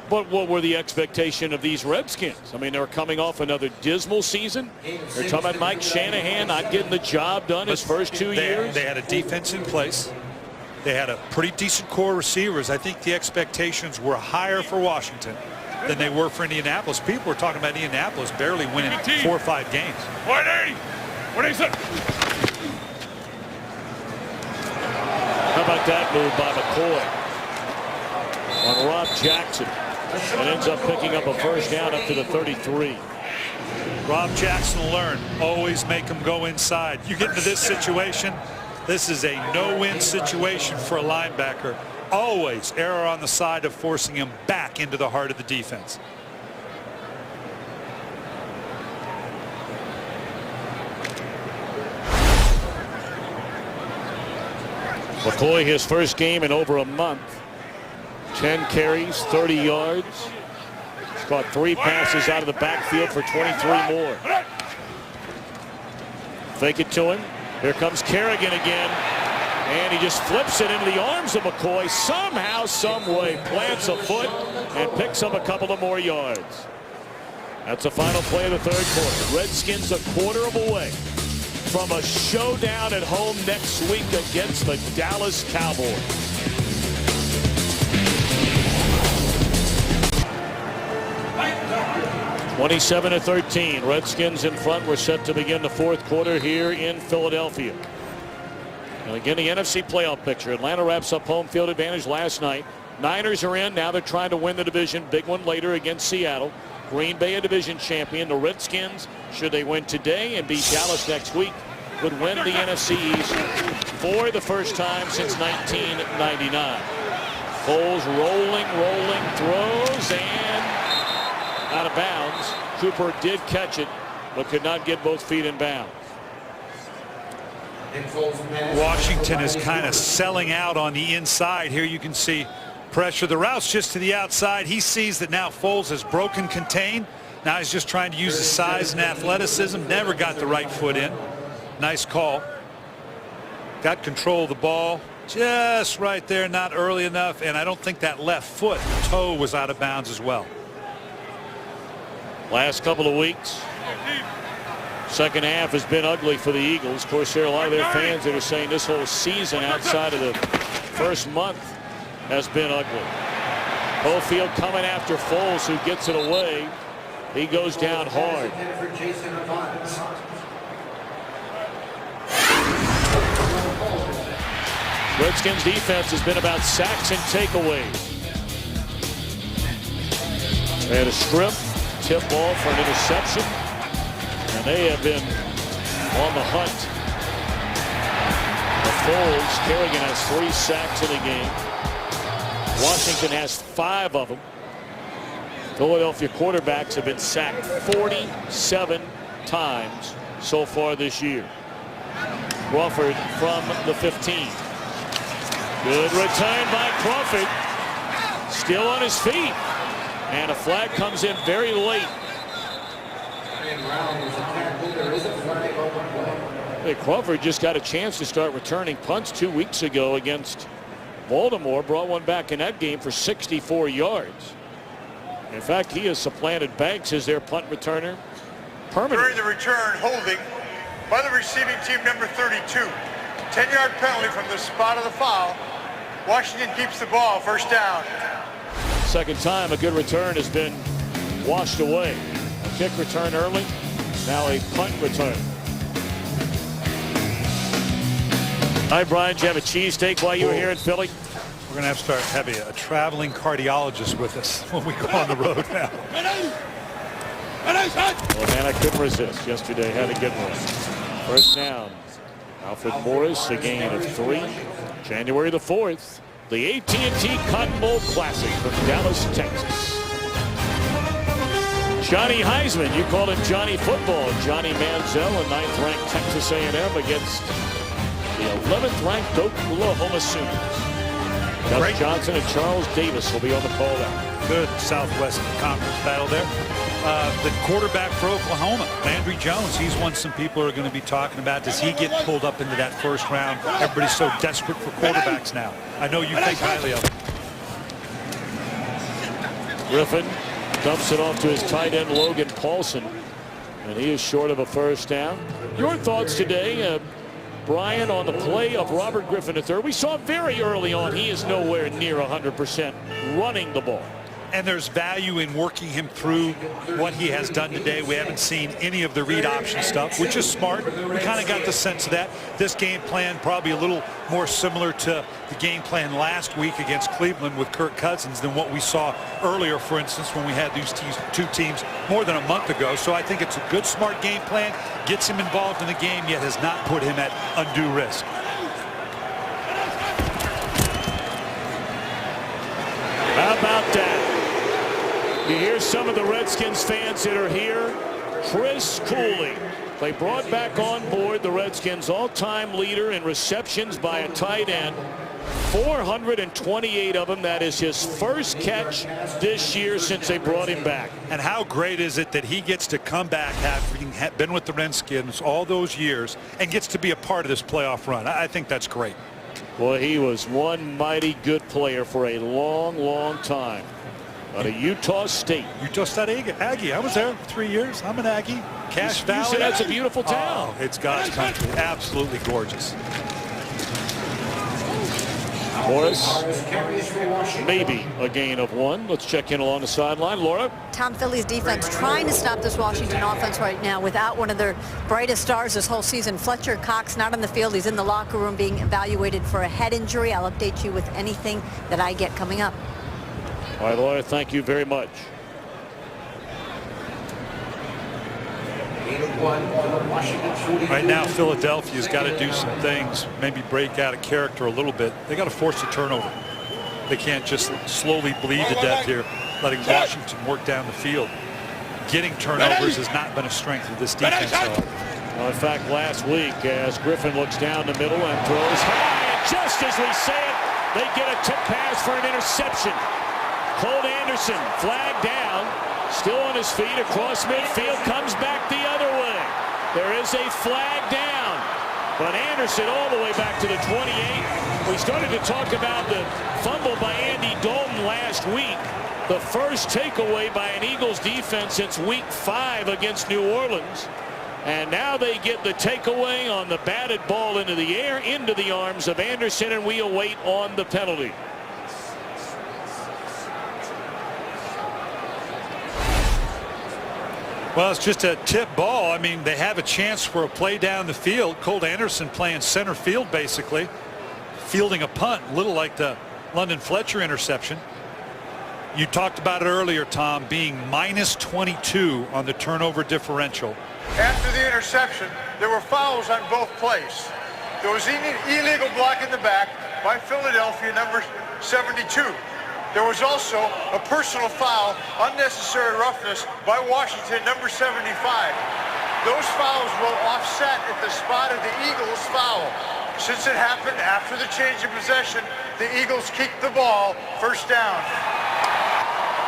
But what were the expectation of these Redskins? I mean, they were coming off another dismal season. They're talking about Mike Shanahan not getting the job done his first 2 years. They had a defense in place. They had a pretty decent core of receivers. I think the expectations were higher for Washington than they were for Indianapolis. People were talking about Indianapolis barely winning 4 or 5 games. 180. What is it? How about that move by McCoy on Rob Jackson? And ends up picking up a first down up to the 33. Rob Jackson will learn. Always make him go inside. You get into this situation, this is a no-win situation for a linebacker. Always err on the side of forcing him back into the heart of the defense. McCoy, his first game in over a month. 10 carries, 30 yards. He's caught 3 passes out of the backfield for 23 more. Fake it to him. Here comes Kerrigan again. And he just flips it into the arms of McCoy. Somehow, some way, plants a foot and picks up a couple of more yards. That's the final play of the 3rd quarter. Redskins a quarter of a way from a showdown at home next week against the Dallas Cowboys. 27-13. Redskins in front. We're set to begin the 4th quarter here in Philadelphia. And again, the NFC playoff picture. Atlanta wraps up home field advantage last night. Niners are in. Now they're trying to win the division. Big one later against Seattle. Green Bay a division champion. The Redskins, should they win today and beat Dallas next week, would win the NFC East for the first time since 1999. Foles rolling, throws, and out of bounds. Cooper did catch it, but could not get both feet in bounds. Washington is kind of selling out on the inside. Here you can see pressure. The route's just to the outside. He sees that now Foles has broken contain. Now he's just trying to use his size and athleticism. Never got the right foot in. Nice call. got control of the ball just right there, not early enough, and I don't think that left foot toe was out of bounds as well. Last couple of weeks, second half has been ugly for the Eagles. Of course, there are a lot of their fans that are saying this whole season outside of the first month has been ugly. Hofield coming after Foles, who gets it away. He goes down hard. Redskins defense has been about sacks and takeaways. They had a strip, tip ball for an interception, and they have been on the hunt. The Foles, Kerrigan has 3 sacks in the game. Washington has 5 of them. Philadelphia quarterbacks have been sacked 47 times so far this year. Crawford from the 15. Good return by Crawford. Still on his feet. And a flag comes in very late. Hey, Crawford just got a chance to start returning punts 2 weeks ago against Baltimore. Brought one back in that game for 64 yards. In fact, he has supplanted Banks as their punt returner permanently. During the return, holding by the receiving team, number 32. 10-yard penalty from the spot of the foul. Washington keeps the ball, first down. Second time a good return has been washed away. A kick return early, now a punt return. Hi, Brian. Did you have a cheesesteak while you were here in Philly? We're going to have to start having a traveling cardiologist with us when we go on the road now. Well, man, I couldn't resist. Yesterday had a good one. First down. Alfred Morris, a gain of 3. January the 4th, the AT&T Cotton Bowl Classic from Dallas, Texas. Johnny Heisman, you call him Johnny Football. Johnny Manziel, a 9th-ranked Texas A&M against the 11th-ranked Oklahoma Sooners. Gus Johnson and Charles Davis will be on the call now. Good Southwest Conference battle there. The quarterback for Oklahoma, Landry Jones, he's one some people are going to be talking about. Does he get pulled up into that first round? Everybody's so desperate for quarterbacks now. I know you think highly of him. Griffin dumps it off to his tight end Logan Paulson, and he is short of a first down. Your thoughts today, Brian, on the play of Robert Griffin III? We saw very early on he is nowhere near 100% running the ball. And there's value in working him through what he has done today. We haven't seen any of the read option stuff, which is smart. We kind of got the sense of that. This game plan probably a little more similar to the game plan last week against Cleveland with Kirk Cousins than what we saw earlier, for instance, when we had these two teams more than a month ago. So I think it's a good, smart game plan. Gets him involved in the game, yet has not put him at undue risk. How about that? You hear some of the Redskins fans that are here. Chris Cooley. They brought back on board the Redskins' all-time leader in receptions by a tight end. 428 of them. That is his first catch this year since they brought him back. And how great is it that he gets to come back having been with the Redskins all those years and gets to be a part of this playoff run. I think that's great. Boy, he was one mighty good player for a long, long time. Out of Utah State. Utah State Aggie. I was there for 3 years. I'm an Aggie. Cache Valley. You said that's a beautiful town. Oh, it's God's country. Absolutely gorgeous. Morris, maybe a gain of 1. Let's check in along the sideline. Laura? Tom, Philly's defense trying to stop this Washington offense right now without one of their brightest stars this whole season. Fletcher Cox not on the field. He's in the locker room being evaluated for a head injury. I'll update you with anything that I get coming up. All right, Laura, thank you very much. Right now, Philadelphia's got to do some things, maybe break out of character a little bit. They got to force a turnover. They can't just slowly bleed to death here, letting Washington work down the field. Getting turnovers has not been a strength of this defense. Well, in fact, last week, as Griffin looks down the middle and throws high, and just as we say it, they get a tip pass for an interception. Colt Anderson flagged down, still on his feet across midfield, comes back the other way. There is a flag down. But Anderson all the way back to the 28. We started to talk about the fumble by Andy Dalton last week. The first takeaway by an Eagles defense since week 5 against New Orleans. And now they get the takeaway on the batted ball into the air, into the arms of Anderson, and we await on the penalty. Well, it's just a tip ball. I mean, they have a chance for a play down the field. Colt Anderson playing center field, basically. Fielding a punt, a little like the London Fletcher interception. You talked about it earlier, Tom, being minus 22 on the turnover differential. After the interception, there were fouls on both plays. There was illegal block in the back by Philadelphia, number 72. There was also a personal foul, unnecessary roughness by Washington, number 75. Those fouls will offset at the spot of the Eagles' foul. Since it happened after the change of possession, the Eagles keep the ball, first down.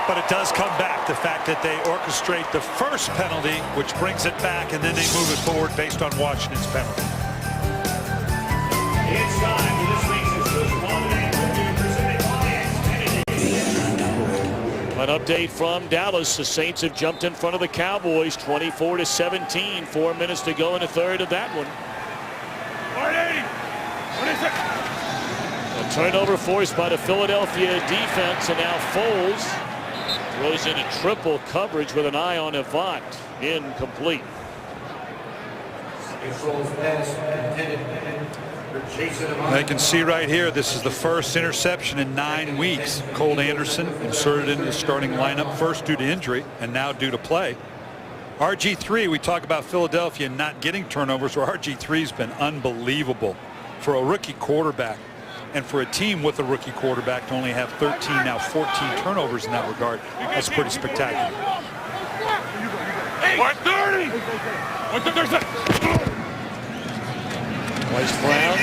But it does come back, the fact that they orchestrate the first penalty, which brings it back, and then they move it forward based on Washington's penalty. It's time for this week's exclusive holiday review presented by Xfinity. An update from Dallas. The Saints have jumped in front of the Cowboys 24-17. 4 minutes to go in the third of that one. What is it? A turnover forced by the Philadelphia defense, and now Foles throws into triple coverage with an eye on Avant. Incomplete. They can see right here, this is the first interception in 9 weeks. Colt Anderson inserted into the starting lineup, first due to injury and now due to play. RG3, we talk about Philadelphia not getting turnovers, where RG3's been unbelievable for a rookie quarterback. And for a team with a rookie quarterback to only have 13, now 14 turnovers in that regard, that's pretty spectacular. 130. Bryce Brown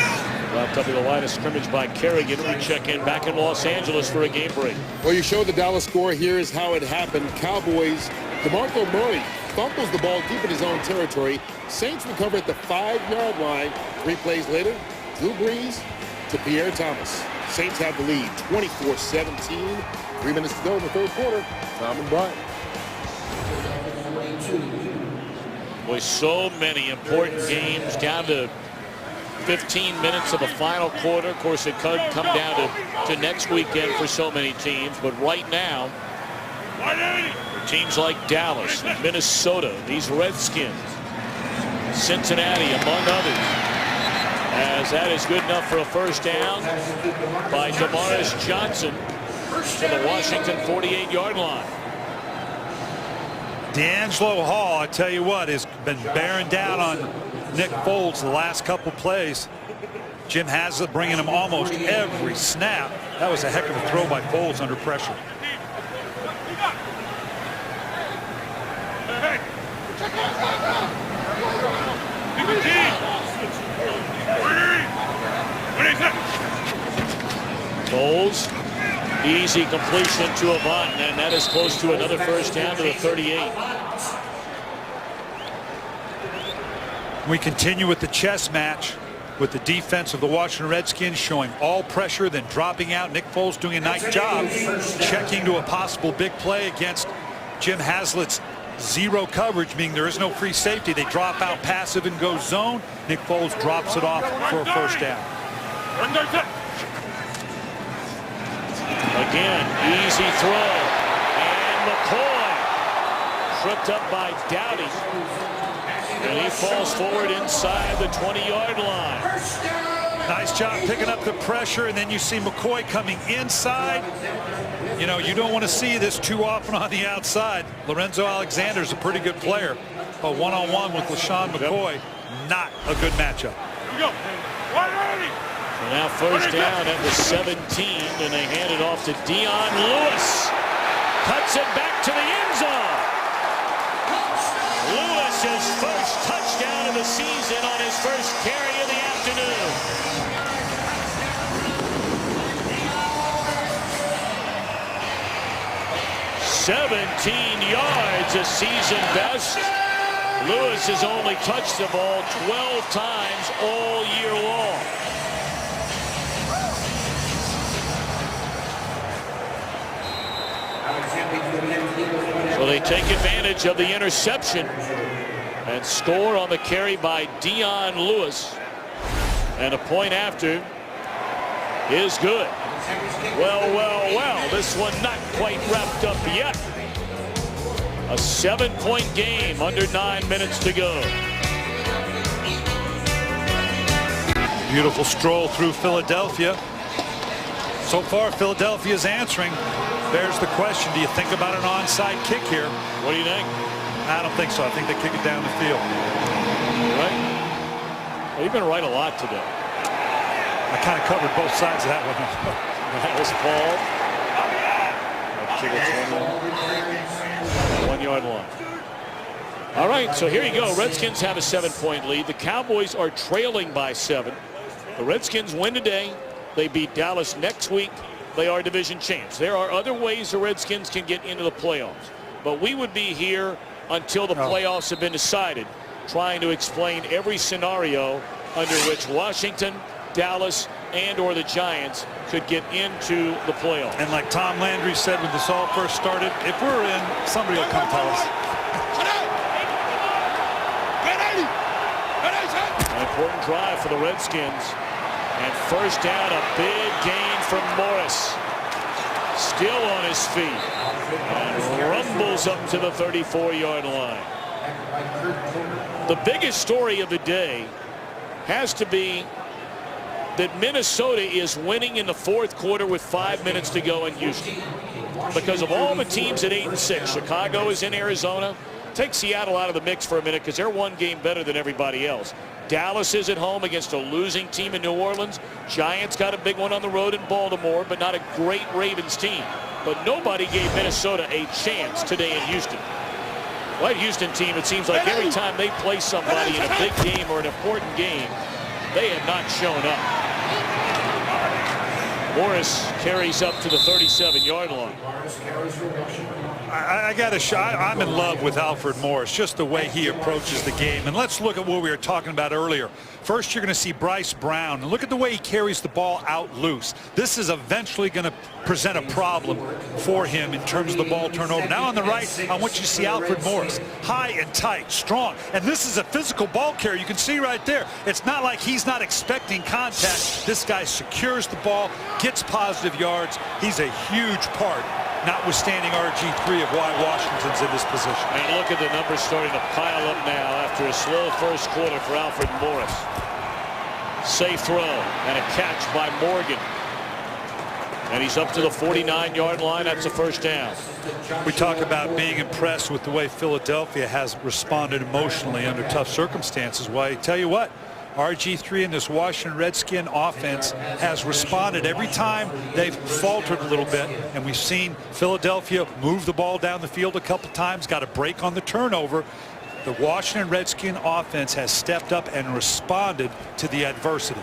left up at the line of scrimmage by Kerrigan. We check in back in Los Angeles for a game break. Well, you showed the Dallas score. Here is how it happened. Cowboys, DeMarco Murray fumbles the ball deep in his own territory. Saints recover at the 5-yard line. 3 plays later, Drew Brees to Pierre Thomas. Saints have the lead 24-17. 3 minutes to go in the third quarter. Tom and Brian. With so many important games down to 15 minutes of the final quarter. Of course, it could come down to next weekend for so many teams. But right now, for teams like Dallas, Minnesota, these Redskins, Cincinnati, among others, as that is good enough for a first down by Damaris Johnson to the Washington 48-yard line. D'Angelo Hall, I tell you what, has been bearing down on Nick Foles the last couple plays. Jim Haslett bringing him almost every snap. That was a heck of a throw by Foles under pressure. Foles, easy completion to Avant, and that is close to another first down to the 38. We continue with the chess match with the defense of the Washington Redskins showing all pressure, then dropping out. Nick Foles doing a nice job checking to a possible big play against Jim Haslett's zero coverage, meaning there is no free safety. They drop out passive and go zone. Nick Foles drops it off for a first down. Again, easy throw. And McCoy tripped up by Dowdy. And he falls forward inside the 20-yard line. Nice job picking up the pressure, and then you see McCoy coming inside. You know, you don't want to see this too often on the outside. Lorenzo Alexander's a pretty good player, but one-on-one with LaShawn McCoy, not a good matchup. Here we go. 180. So now first down at the 17, and they hand it off to Dion Lewis. Cuts it back to the end zone. Lewis's first touchdown of the season on his first carry of the afternoon. "17 yards, a season best. Lewis has only touched the ball 12 times all year long. So they take advantage of the interception and score on the carry by Dion Lewis. And a point after is good. Well, this one not quite wrapped up yet. A 7-point game, under 9 minutes to go. Beautiful stroll through Philadelphia. So far, Philadelphia is answering. There's the question. Do you think about an onside kick here? What do you think? I don't think so. I think they kick it down the field. Right? Well, you've been right a lot today. I kind of covered both sides of that one. That was Paul. 1 yard line. All right, so here you go. Redskins have a 7-point lead. The Cowboys are trailing by 7. The Redskins win today. They beat Dallas next week. They are division champs. There are other ways the Redskins can get into the playoffs, but we would be here until the playoffs have been decided, trying to explain every scenario under which Washington, Dallas, and/or the Giants could get into the playoffs. And like Tom Landry said when this all first started, if we're in, somebody will come tell us. An important drive for the Redskins. And first down, a big gain from Morris. Still on his feet. And rumbles up to the 34-yard line. The biggest story of the day has to be that Minnesota is winning in the fourth quarter with 5 minutes to go in Houston. Because of all the teams at 8-6, Chicago is in Arizona. Take Seattle out of the mix for a minute because they're one game better than everybody else. Dallas is at home against a losing team in New Orleans. Giants got a big one on the road in Baltimore, but not a great Ravens team. But nobody gave Minnesota a chance today in Houston. That Houston team, it seems like every time they play somebody in a big game or an important game, they have not shown up. Morris carries up to the 37-yard line. I got to show. I'm in love with Alfred Morris, just the way he approaches the game. And let's look at what we were talking about earlier. First, you're going to see Bryce Brown. And look at the way he carries the ball out loose. This is eventually going to present a problem for him in terms of the ball turnover. Now on the right, I want you to see Alfred Morris. High and tight, strong. And this is a physical ball carrier. You can see right there. It's not like he's not expecting contact. This guy secures the ball, gets positive yards. He's a huge part, notwithstanding RG3, of why Washington's in this position. And look at the numbers starting to pile up now after a slow first quarter for Alfred Morris. Safe throw and a catch by Morgan. And he's up to the 49-yard line. That's a first down. We talk about being impressed with the way Philadelphia has responded emotionally under tough circumstances. Well, I tell you what, RG3 and this Washington Redskin offense has responded every time they've faltered a little bit, and we've seen Philadelphia move the ball down the field a couple times, got a break on the turnover. The Washington Redskin offense has stepped up and responded to the adversity.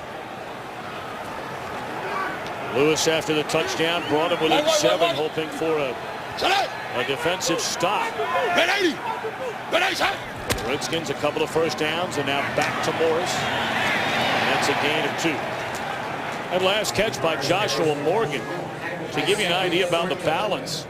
Lewis, after the touchdown, brought him within 7, hoping for a defensive stop. The Redskins a couple of first downs, and now back to Morris. And that's a gain of 2. And last catch by Joshua Morgan. To give you an idea about the balance,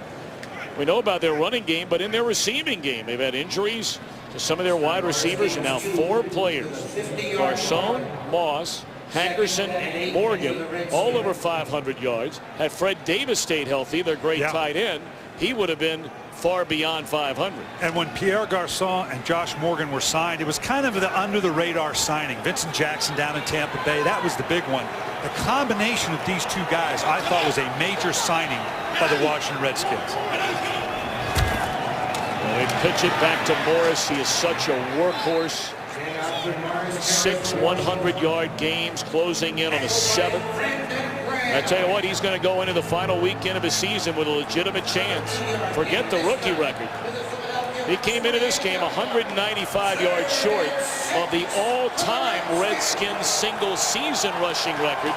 we know about their running game, but in their receiving game, they've had injuries to some of their wide receivers, and now 4 players. Garcon, Moss, Hankerson, Morgan, all over 500 yards. Had Fred Davis stayed healthy, their great tight end, he would have been far beyond 500. And when Pierre Garcon and Josh Morgan were signed, it was kind of the under-the-radar signing. Vincent Jackson down in Tampa Bay, that was the big one. The combination of these two guys, I thought, was a major signing by the Washington Redskins. Well, they pitch it back to Morris. He is such a workhorse. 6 100-yard games, closing in on the 7th. I tell you what, he's going to go into the final weekend of his season with a legitimate chance. Forget the rookie record. He came into this game 195 yards short of the all-time Redskins single-season rushing record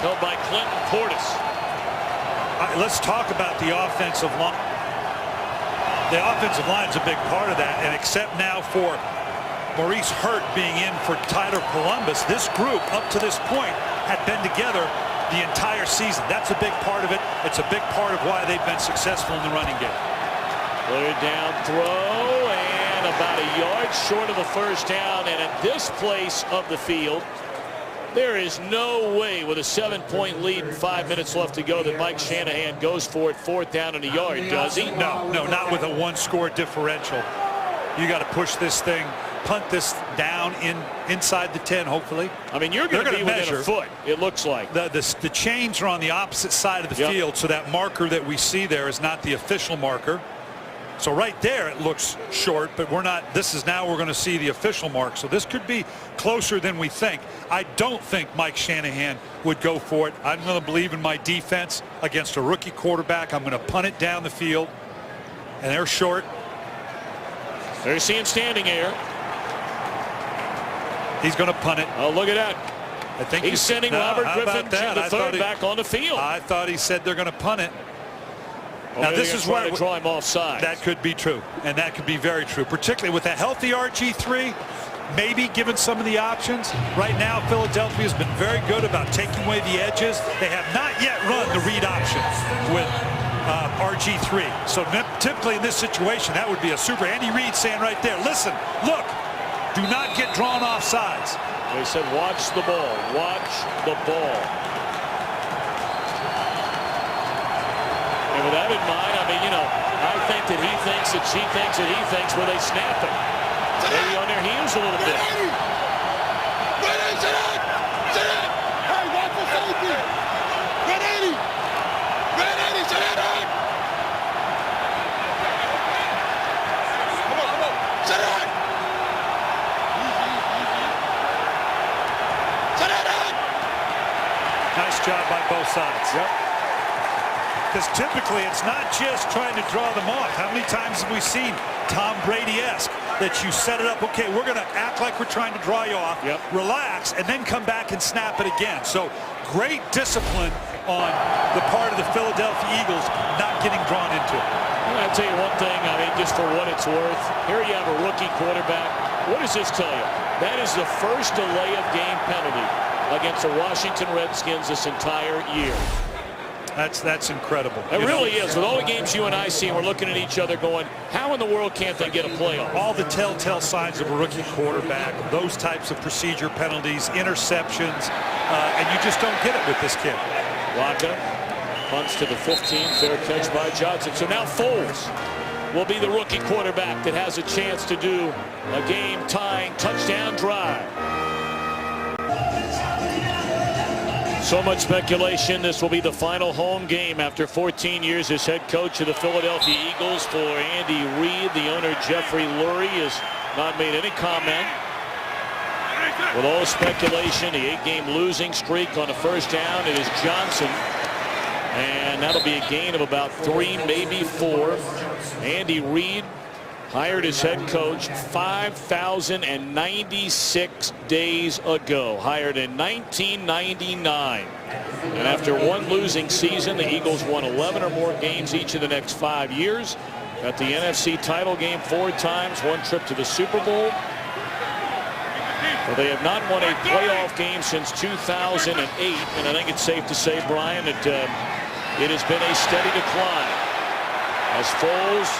held by Clinton Portis. Let's talk about the offensive line. The offensive line is a big part of that, and except now for Maurice Hurt being in for Tyler Columbus, this group up to this point had been together the entire season. That's a big part of it. It's a big part of why they've been successful in the running game. Clear down throw, and about a yard short of a first down. And at this place of the field, there is no way with a 7-point lead and 5 minutes left to go that Mike Shanahan goes for it 4th down and a yard, does he? No, not with a 1-score differential. You got to push this thing, punt this down inside the 10, hopefully. I mean, you're going to be within a foot, it looks like. The chains are on the opposite side of the field, so that marker that we see there is not the official marker. So right there it looks short, but we're not. This is now we're going to see the official mark. So this could be closer than we think. I don't think Mike Shanahan would go for it. I'm going to believe in my defense against a rookie quarterback. I'm going to punt it down the field, and they're short. They're seeing standing air. He's going to punt it. Oh, look at that. I think he's sending Robert Griffin to the third back on the field. I thought he said they're going to punt it. Well, now this is where to draw him offside. That could be true, and that could be very true, particularly with a healthy RG3. Maybe given some of the options. Right now, Philadelphia has been very good about taking away the edges. They have not yet run the read option with RG3. So typically in this situation, that would be a super. Andy Reid saying right there, listen, look, do not get drawn off sides. They said watch the ball, watch the ball. And with that in mind, I mean, you know, I think that he thinks that she thinks that he thinks where they snap it. Maybe on their heels a little bit. Hey, watch the safety. 180. 180, sit down. Come on. Sit down. Sit down. Nice job by both sides. Yep. Because typically it's not just trying to draw them off. How many times have we seen Tom Brady-esque that you set it up, okay, we're going to act like we're trying to draw you off, relax, and then come back and snap it again. So great discipline on the part of the Philadelphia Eagles not getting drawn into it. I'll tell you one thing, I mean, just for what it's worth, here you have a rookie quarterback. What does this tell you? That is the first delay of game penalty against the Washington Redskins this entire year. That's incredible. It really is. With all the games you and I see, we're looking at each other going, how in the world can't they get a playoff? All the telltale signs of a rookie quarterback, those types of procedure penalties, interceptions, and you just don't get it with this kid. Rocca punts to the 15, fair catch by Johnson. So now Foles will be the rookie quarterback that has a chance to do a game-tying touchdown drive. So much speculation. This will be the final home game after 14 years as head coach of the Philadelphia Eagles for Andy Reid. The owner, Jeffrey Lurie, has not made any comment. With all speculation, the 8-game losing streak on the first down, it is Johnson. And that'll be a gain of about 3, maybe 4. Andy Reid hired as head coach 5,096 days ago. Hired in 1999. And after one losing season, the Eagles won 11 or more games each of the next 5 years. Got the NFC title game 4 times, one trip to the Super Bowl. But they have not won a playoff game since 2008. And I think it's safe to say, Brian, that it has been a steady decline as Foles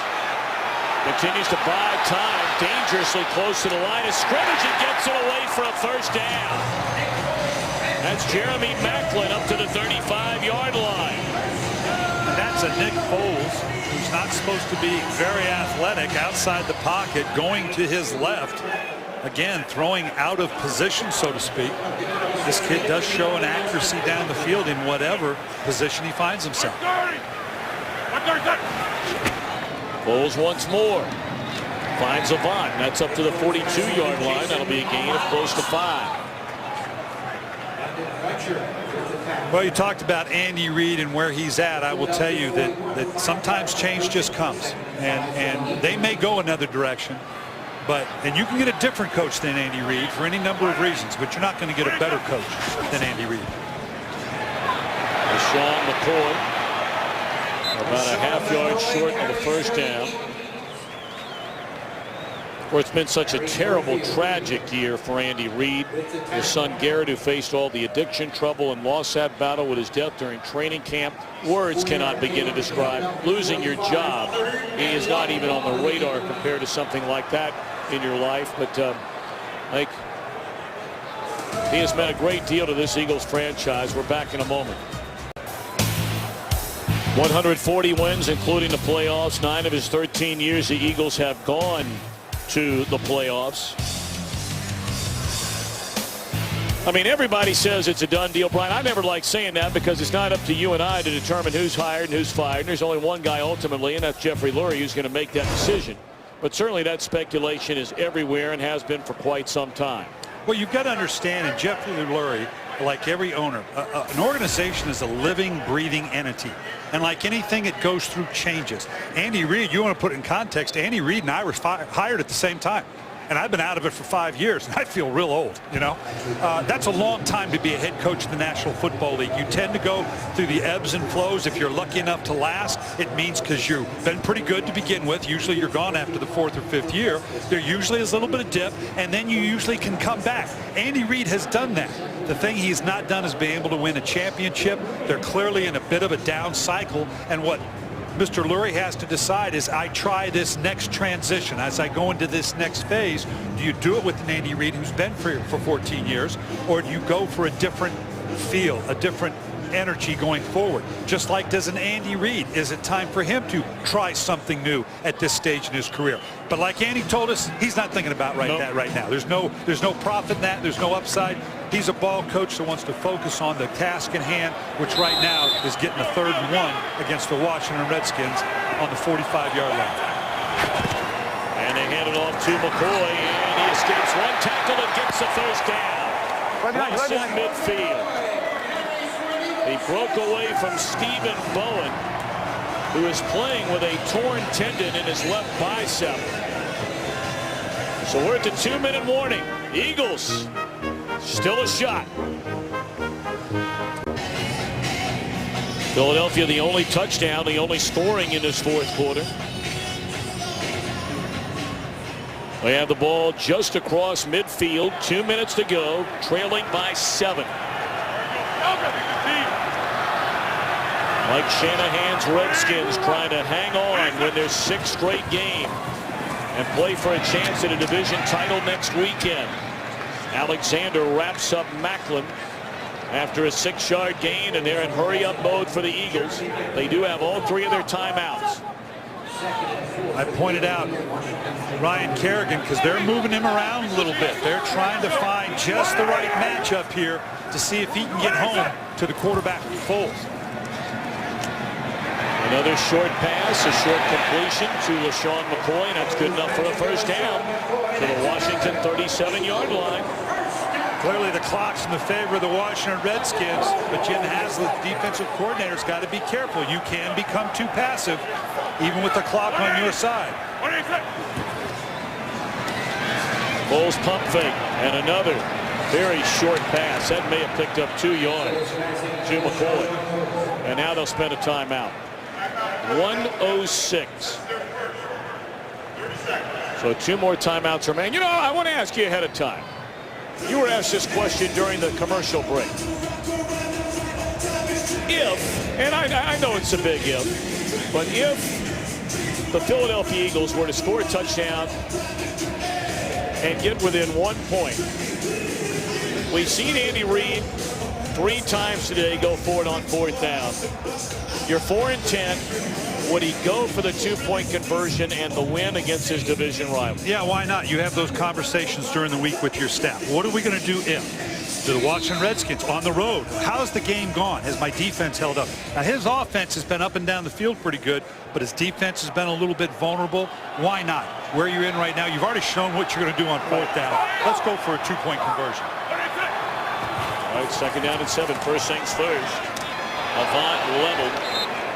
continues to buy time, dangerously close to the line of scrimmage, and gets it away for a first down. That's Jeremy Maclin up to the 35-yard line. And that's a Nick Foles, who's not supposed to be very athletic, outside the pocket, going to his left. Again, throwing out of position, so to speak. This kid does show an accuracy down the field in whatever position he finds himself. Foles once more. Finds Avant. That's up to the 42-yard line. That'll be a gain of close to 5. Well, you talked about Andy Reid and where he's at. I will tell you that sometimes change just comes. And they may go another direction. And you can get a different coach than Andy Reid for any number of reasons, but you're not going to get a better coach than Andy Reid. Sean McCoy, about a half-yard short of the first down. Well, it's been such a terrible, tragic year for Andy Reid. His son Garrett, who faced all the addiction trouble and lost that battle with his death during training camp. Words cannot begin to describe losing your job. He is not even on the radar compared to something like that in your life. But like, he has meant a great deal to this Eagles franchise. We're back in a moment. 140 wins, including the playoffs. 9 of his 13 years, the Eagles have gone to the playoffs. I mean, everybody says it's a done deal, Brian. I never like saying that because it's not up to you and I to determine who's hired and who's fired. And there's only one guy ultimately, and that's Jeffrey Lurie, who's going to make that decision. But certainly that speculation is everywhere and has been for quite some time. Well, you've got to understand, and Jeffrey Lurie, like every owner, an organization is a living, breathing entity. And like anything, it goes through changes. Andy Reid, you want to put it in context, Andy Reid and I were hired at the same time. And I've been out of it for 5 years, and I feel real old, you know. That's a long time to be a head coach in the National Football League. You tend to go through the ebbs and flows. If you're lucky enough to last, it means because you've been pretty good to begin with. Usually you're gone after the 4th or 5th year. There usually is a little bit of dip, and then you usually can come back. Andy Reid has done that. The thing he's not done is being able to win a championship. They're clearly in a bit of a down cycle, and what Mr. Lurie has to decide is, I try this next transition as I go into this next phase. Do you do it with an Andy Reid who's been for 14 years, or do you go for a different feel, a different energy going forward? Just like does an Andy Reid, is it time for him to try something new at this stage in his career? But like Andy told us, he's not thinking about that right now. There's no profit in that. There's no upside. He's a ball coach that wants to focus on the task in hand, which right now is getting a 3rd and 1 against the Washington Redskins on the 45-yard line. And they hand it off to McCoy, and he escapes one tackle and gets the first down. Right in midfield. He broke away from Stephen Bowen, who is playing with a torn tendon in his left bicep. So we're at the 2-minute warning. Eagles still a shot. Philadelphia the only touchdown, the only scoring in this 4th quarter. They have the ball just across midfield. 2 minutes to go, trailing by 7. Mike Shanahan's Redskins trying to hang on win their 6th straight game and play for a chance at a division title next weekend. Alexander wraps up Macklin after a 6-yard gain, and they're in hurry-up mode for the Eagles. They do have all 3 of their timeouts. I pointed out Ryan Kerrigan because they're moving him around a little bit. They're trying to find just the right matchup here to see if he can get home to the quarterback, Foles. Another short pass, a short completion to LaShawn McCoy, and that's good enough for a first down to the Washington 37-yard line. Clearly the clock's in the favor of the Washington Redskins, but Jim Haslett, defensive coordinator's got to be careful. You can become too passive, even with the clock on your side. Foles pump fake, and another very short pass. That may have picked up 2 yards to McCoy. And now they'll spend a timeout. 1:06. So 2 more timeouts remain. You know, I want to ask you ahead of time. You were asked this question during the commercial break. If, and I know it's a big if, but if the Philadelphia Eagles were to score a touchdown and get within 1 point, we've seen Andy Reid 3 times today go for it on 4th down. You're 4-10. Would he go for the 2-point conversion and the win against his division rival? Yeah, why not? You have those conversations during the week with your staff. What are we going to do if? To the Washington Redskins on the road. How's the game gone? Has my defense held up? Now, his offense has been up and down the field pretty good, but his defense has been a little bit vulnerable. Why not? Where you're in right now, you've already shown what you're going to do on 4th down. Let's go for a 2-point conversion. All right, 2nd down and 7. First things first. Avant leveled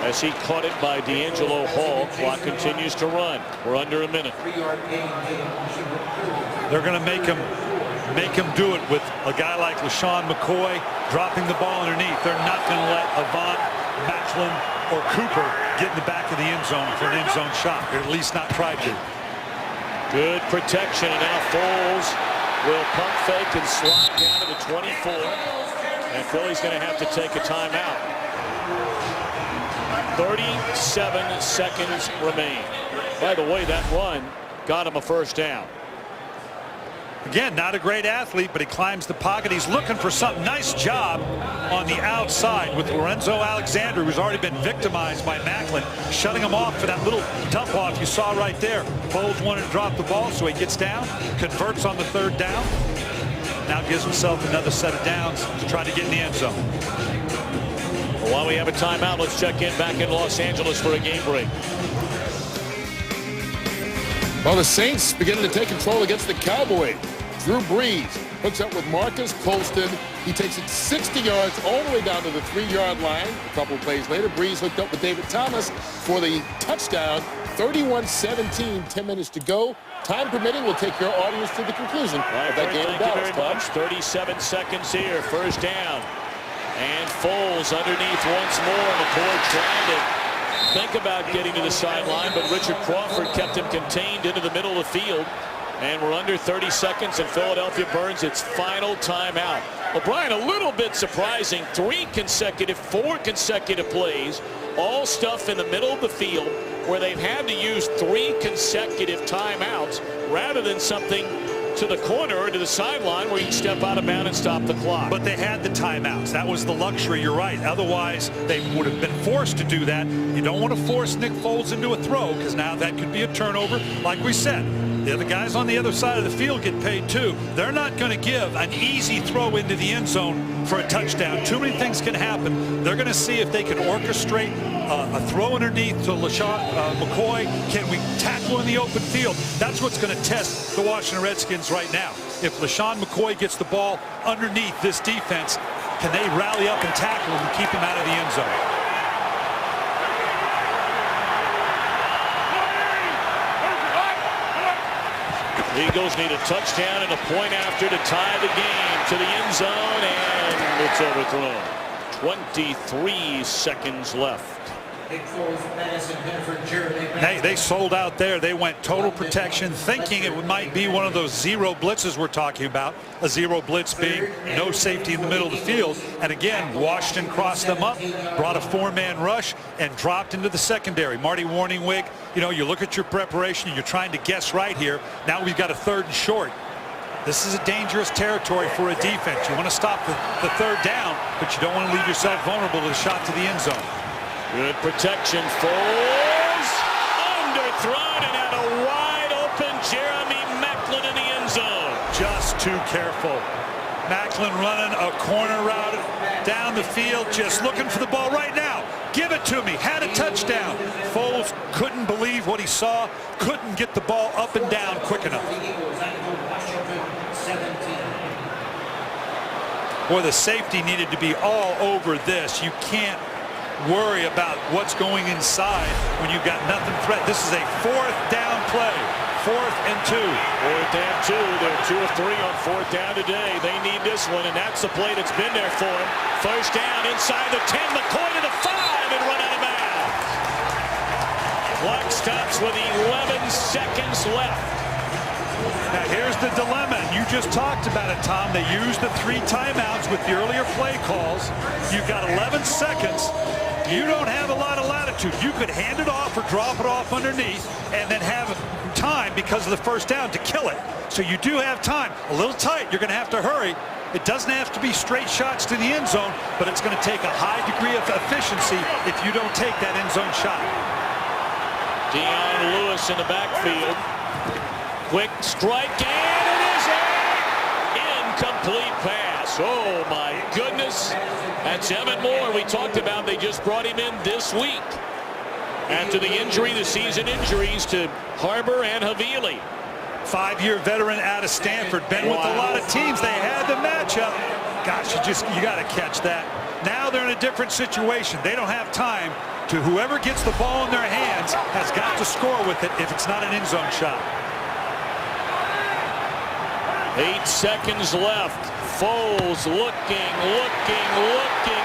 as he caught it by D'Angelo Hall. Clock continues to run. We're under a minute. They're going to make him do it with a guy like LaShawn McCoy dropping the ball underneath. They're not going to let Avant, Macklin, or Cooper get in the back of the end zone for an end zone shot, or at least not try to. Good protection, and now Foles will pump fake and slide down to the 24. And Philly's going to have to take a timeout. 37 seconds remain. By the way, that run got him a first down. Again, not a great athlete, but he climbs the pocket. He's looking for something. Nice job on the outside with Lorenzo Alexander, who's already been victimized by Macklin, shutting him off for that little dump off you saw right there. Foles wanted to drop the ball, so he gets down, converts on the third down. Now gives himself another set of downs to try to get in the end zone. Well, while we have a timeout, let's check in back in Los Angeles for a game break. Well, the Saints beginning to take control against the Cowboys. Drew Brees hooks up with Marcus Colston. He takes it 60 yards all the way down to the 3-yard line. A couple of plays later, Brees hooked up with David Thomas for the touchdown. 31-17, 10 minutes to go. Time permitting, we'll take your audience to the conclusion of that game in Dallas. Thank you very much. 37 seconds here. First down. And Foles underneath once more. McCoy trying to think about getting to the sideline, but Richard Crawford kept him contained into the middle of the field. And we're under 30 seconds, and Philadelphia burns its final timeout. Well, Brian, a little bit surprising. 4 consecutive plays, all stuff in the middle of the field where they've had to use 3 consecutive timeouts rather than something to the corner or to the sideline where you can step out of bounds and stop the clock. But they had the timeouts. That was the luxury. You're right. Otherwise, they would have been forced to do that. You don't want to force Nick Foles into a throw, because now that could be a turnover. Like we said, the other guys on the other side of the field get paid too. They're not going to give an easy throw into the end zone for a touchdown. Too many things can happen. They're going to see if they can orchestrate a throw underneath to McCoy. Can we tackle in the open field? That's what's going to test the Washington Redskins right now. If LaShawn McCoy gets the ball underneath this defense, can they rally up and tackle him and keep him out of the end zone? Eagles need a touchdown and a point after to tie the game to the end zone, and it's overthrown. 23 seconds left. Hey, they sold out there. They went total protection, thinking it might be one of those zero blitzes we're talking about. A zero blitz being no safety in the middle of the field. And again, Washington crossed them up, brought a 4-man rush, and dropped into the secondary. Marty Warningwig, you know, you look at your preparation, you're trying to guess right here. Now we've got a 3rd and short. This is a dangerous territory for a defense. You want to stop the 3rd down, but you don't want to leave yourself vulnerable to the shot to the end zone. Good protection. Foles underthrown and had a wide open Jeremy Macklin in the end zone. Just too careful. Macklin running a corner route down the field, just looking for the ball right now. Give it to me. Had a touchdown. Foles couldn't believe what he saw. Couldn't get the ball up and down quick enough. Boy, the safety needed to be all over this. You can't worry about what's going inside when you've got nothing threat. This is a 4th down play. 4th and 2. 4th and 2. They're 2 of 3 on 4th down today. They need this one, and that's the play that's been there for them. First down inside the 10. McCoy to the 5 and run out of bounds. Clock stops with 11 seconds left. Now here's the dilemma. You just talked about it, Tom. They used the 3 timeouts with the earlier play calls. You've got 11 seconds. You don't have a lot of latitude. You could hand it off or drop it off underneath and then have time because of the first down to kill it. So you do have time. A little tight. You're going to have to hurry. It doesn't have to be straight shots to the end zone, but it's going to take a high degree of efficiency if you don't take that end zone shot. Deion Lewis in the backfield. Quick strike, and it is an incomplete pass. Oh, my goodness. That's Evan Moore we talked about. They just brought him in this week after the injury, the season injuries to Harbor and Havili. 5-year veteran out of Stanford. Been with a lot of teams. They had the matchup. Gosh, you got to catch that. Now they're in a different situation. They don't have time to whoever gets the ball in their hands has got to score with it if it's not an end zone shot. 8 seconds left. Foles looking.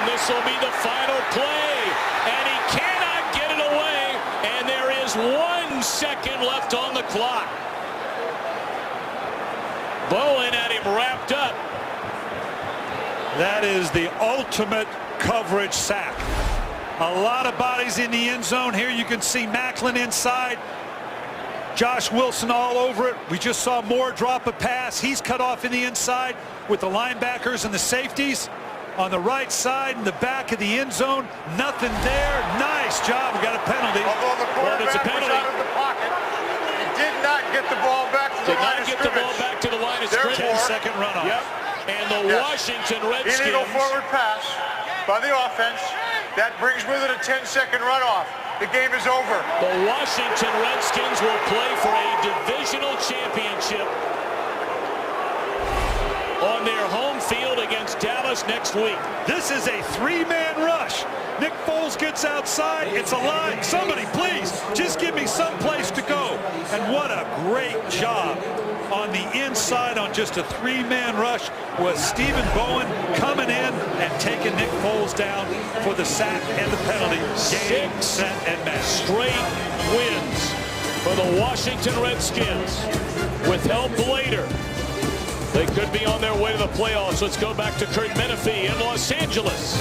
This will be the final play. And he cannot get it away. And there is 1 second left on the clock. Bowen had him wrapped up. That is the ultimate coverage sack. A lot of bodies in the end zone here. You can see Macklin inside. Josh Wilson all over it. We just saw Moore drop a pass. He's cut off in the inside with the linebackers and the safeties. On the right side in the back of the end zone, nothing there. Nice job. We got a penalty. Although the quarterback it's a penalty. was out of the pocket, he did not get the ball back to the line of Did not get the ball scrimmage. back to the line of Therefore, scrimmage. 10-second runoff. Yep. And the Washington Redskins. Illegal forward pass by the offense. That brings with it a 10-second runoff. The game is over. The Washington Redskins will play for a divisional championship on their home field against Dallas next week. This is a three-man rush. Nick Foles gets outside. It's a line. Somebody, please, just give me some place to go. And what a great job on the inside on just a three-man rush was Stephen Bowen coming in and taking Nick Foles down for the sack and the penalty. Game, set, and match. Straight wins for the Washington Redskins. With help later, they could be on their way to the playoffs. Let's go back to Kurt Menefee in Los Angeles.